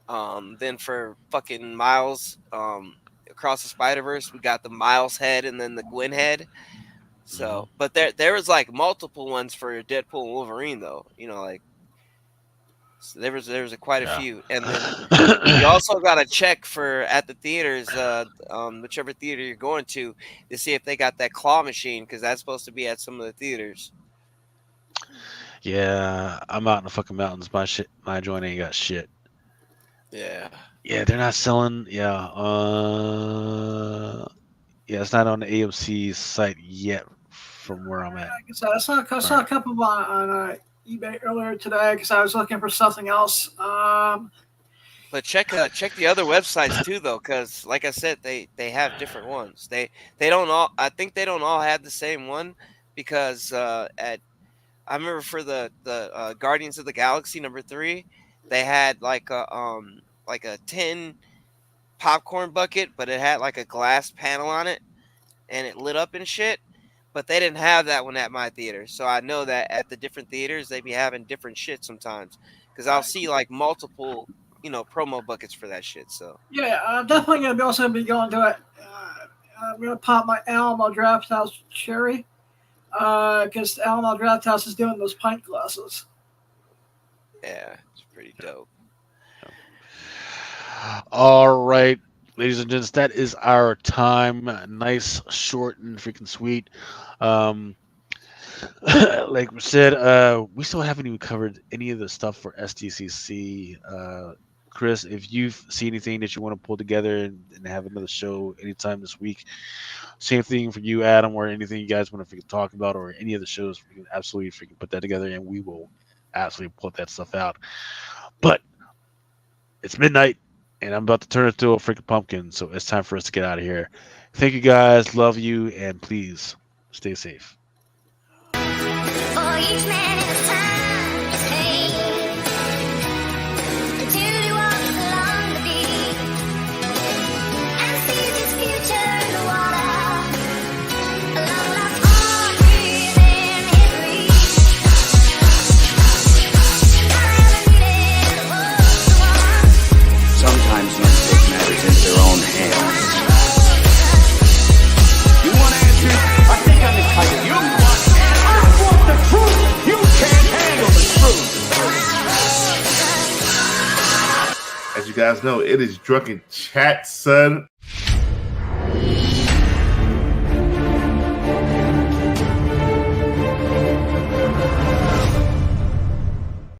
Then for fucking Miles, across the Spider Verse, we got the Miles head and then the Gwen head. So, but there was like multiple ones for Deadpool and Wolverine though. Like so there was quite a Yeah. few, and then you also got to check for at the theaters, whichever theater you're going to see if they got that claw machine because that's supposed to be at some of the theaters. Yeah, I'm out in the fucking mountains. My joint ain't got shit. Yeah. Yeah, they're not selling. Yeah, yeah, it's not on the AMC site yet, from where I'm at. I saw a couple on eBay earlier today because I was looking for something else. But check the other websites too, though, because like I said, they have different ones. They don't all. I think they don't all have the same one because I remember for the Guardians of the Galaxy #3, they had like a tin popcorn bucket, but it had like a glass panel on it, and it lit up and shit. But they didn't have that one at my theater, so I know that at the different theaters they be having different shit sometimes. Because I'll see like multiple, promo buckets for that shit. So Yeah, I'm definitely gonna also be going to it. I'm gonna pop my Alamo Draft House cherry because Alamo Draft House is doing those pint glasses. yeah, it's pretty dope. All right, ladies and gents, that is our time. Nice, short, and freaking sweet. Like we said, we still haven't even covered any of the stuff for SDCC. Chris, if you see anything that you want to pull together and have another show anytime this week, same thing for you, Adam, or anything you guys want to freaking talk about, or any of the shows, we can absolutely freaking put that together, and we will absolutely put that stuff out. But it's midnight, and I'm about to turn into a freaking pumpkin, so it's time for us to get out of here. Thank you guys, love you, and please stay safe. For each man in his time is pain, until he walks along the beach and sees his future in the water. Along like all within his reach. I haven't needed a one. Sometimes men take matters into their own hands. You want answers? I think I'm entitled. You want answers? I want the truth. You can't handle the truth. As you guys know, it is Drunken Chat Son.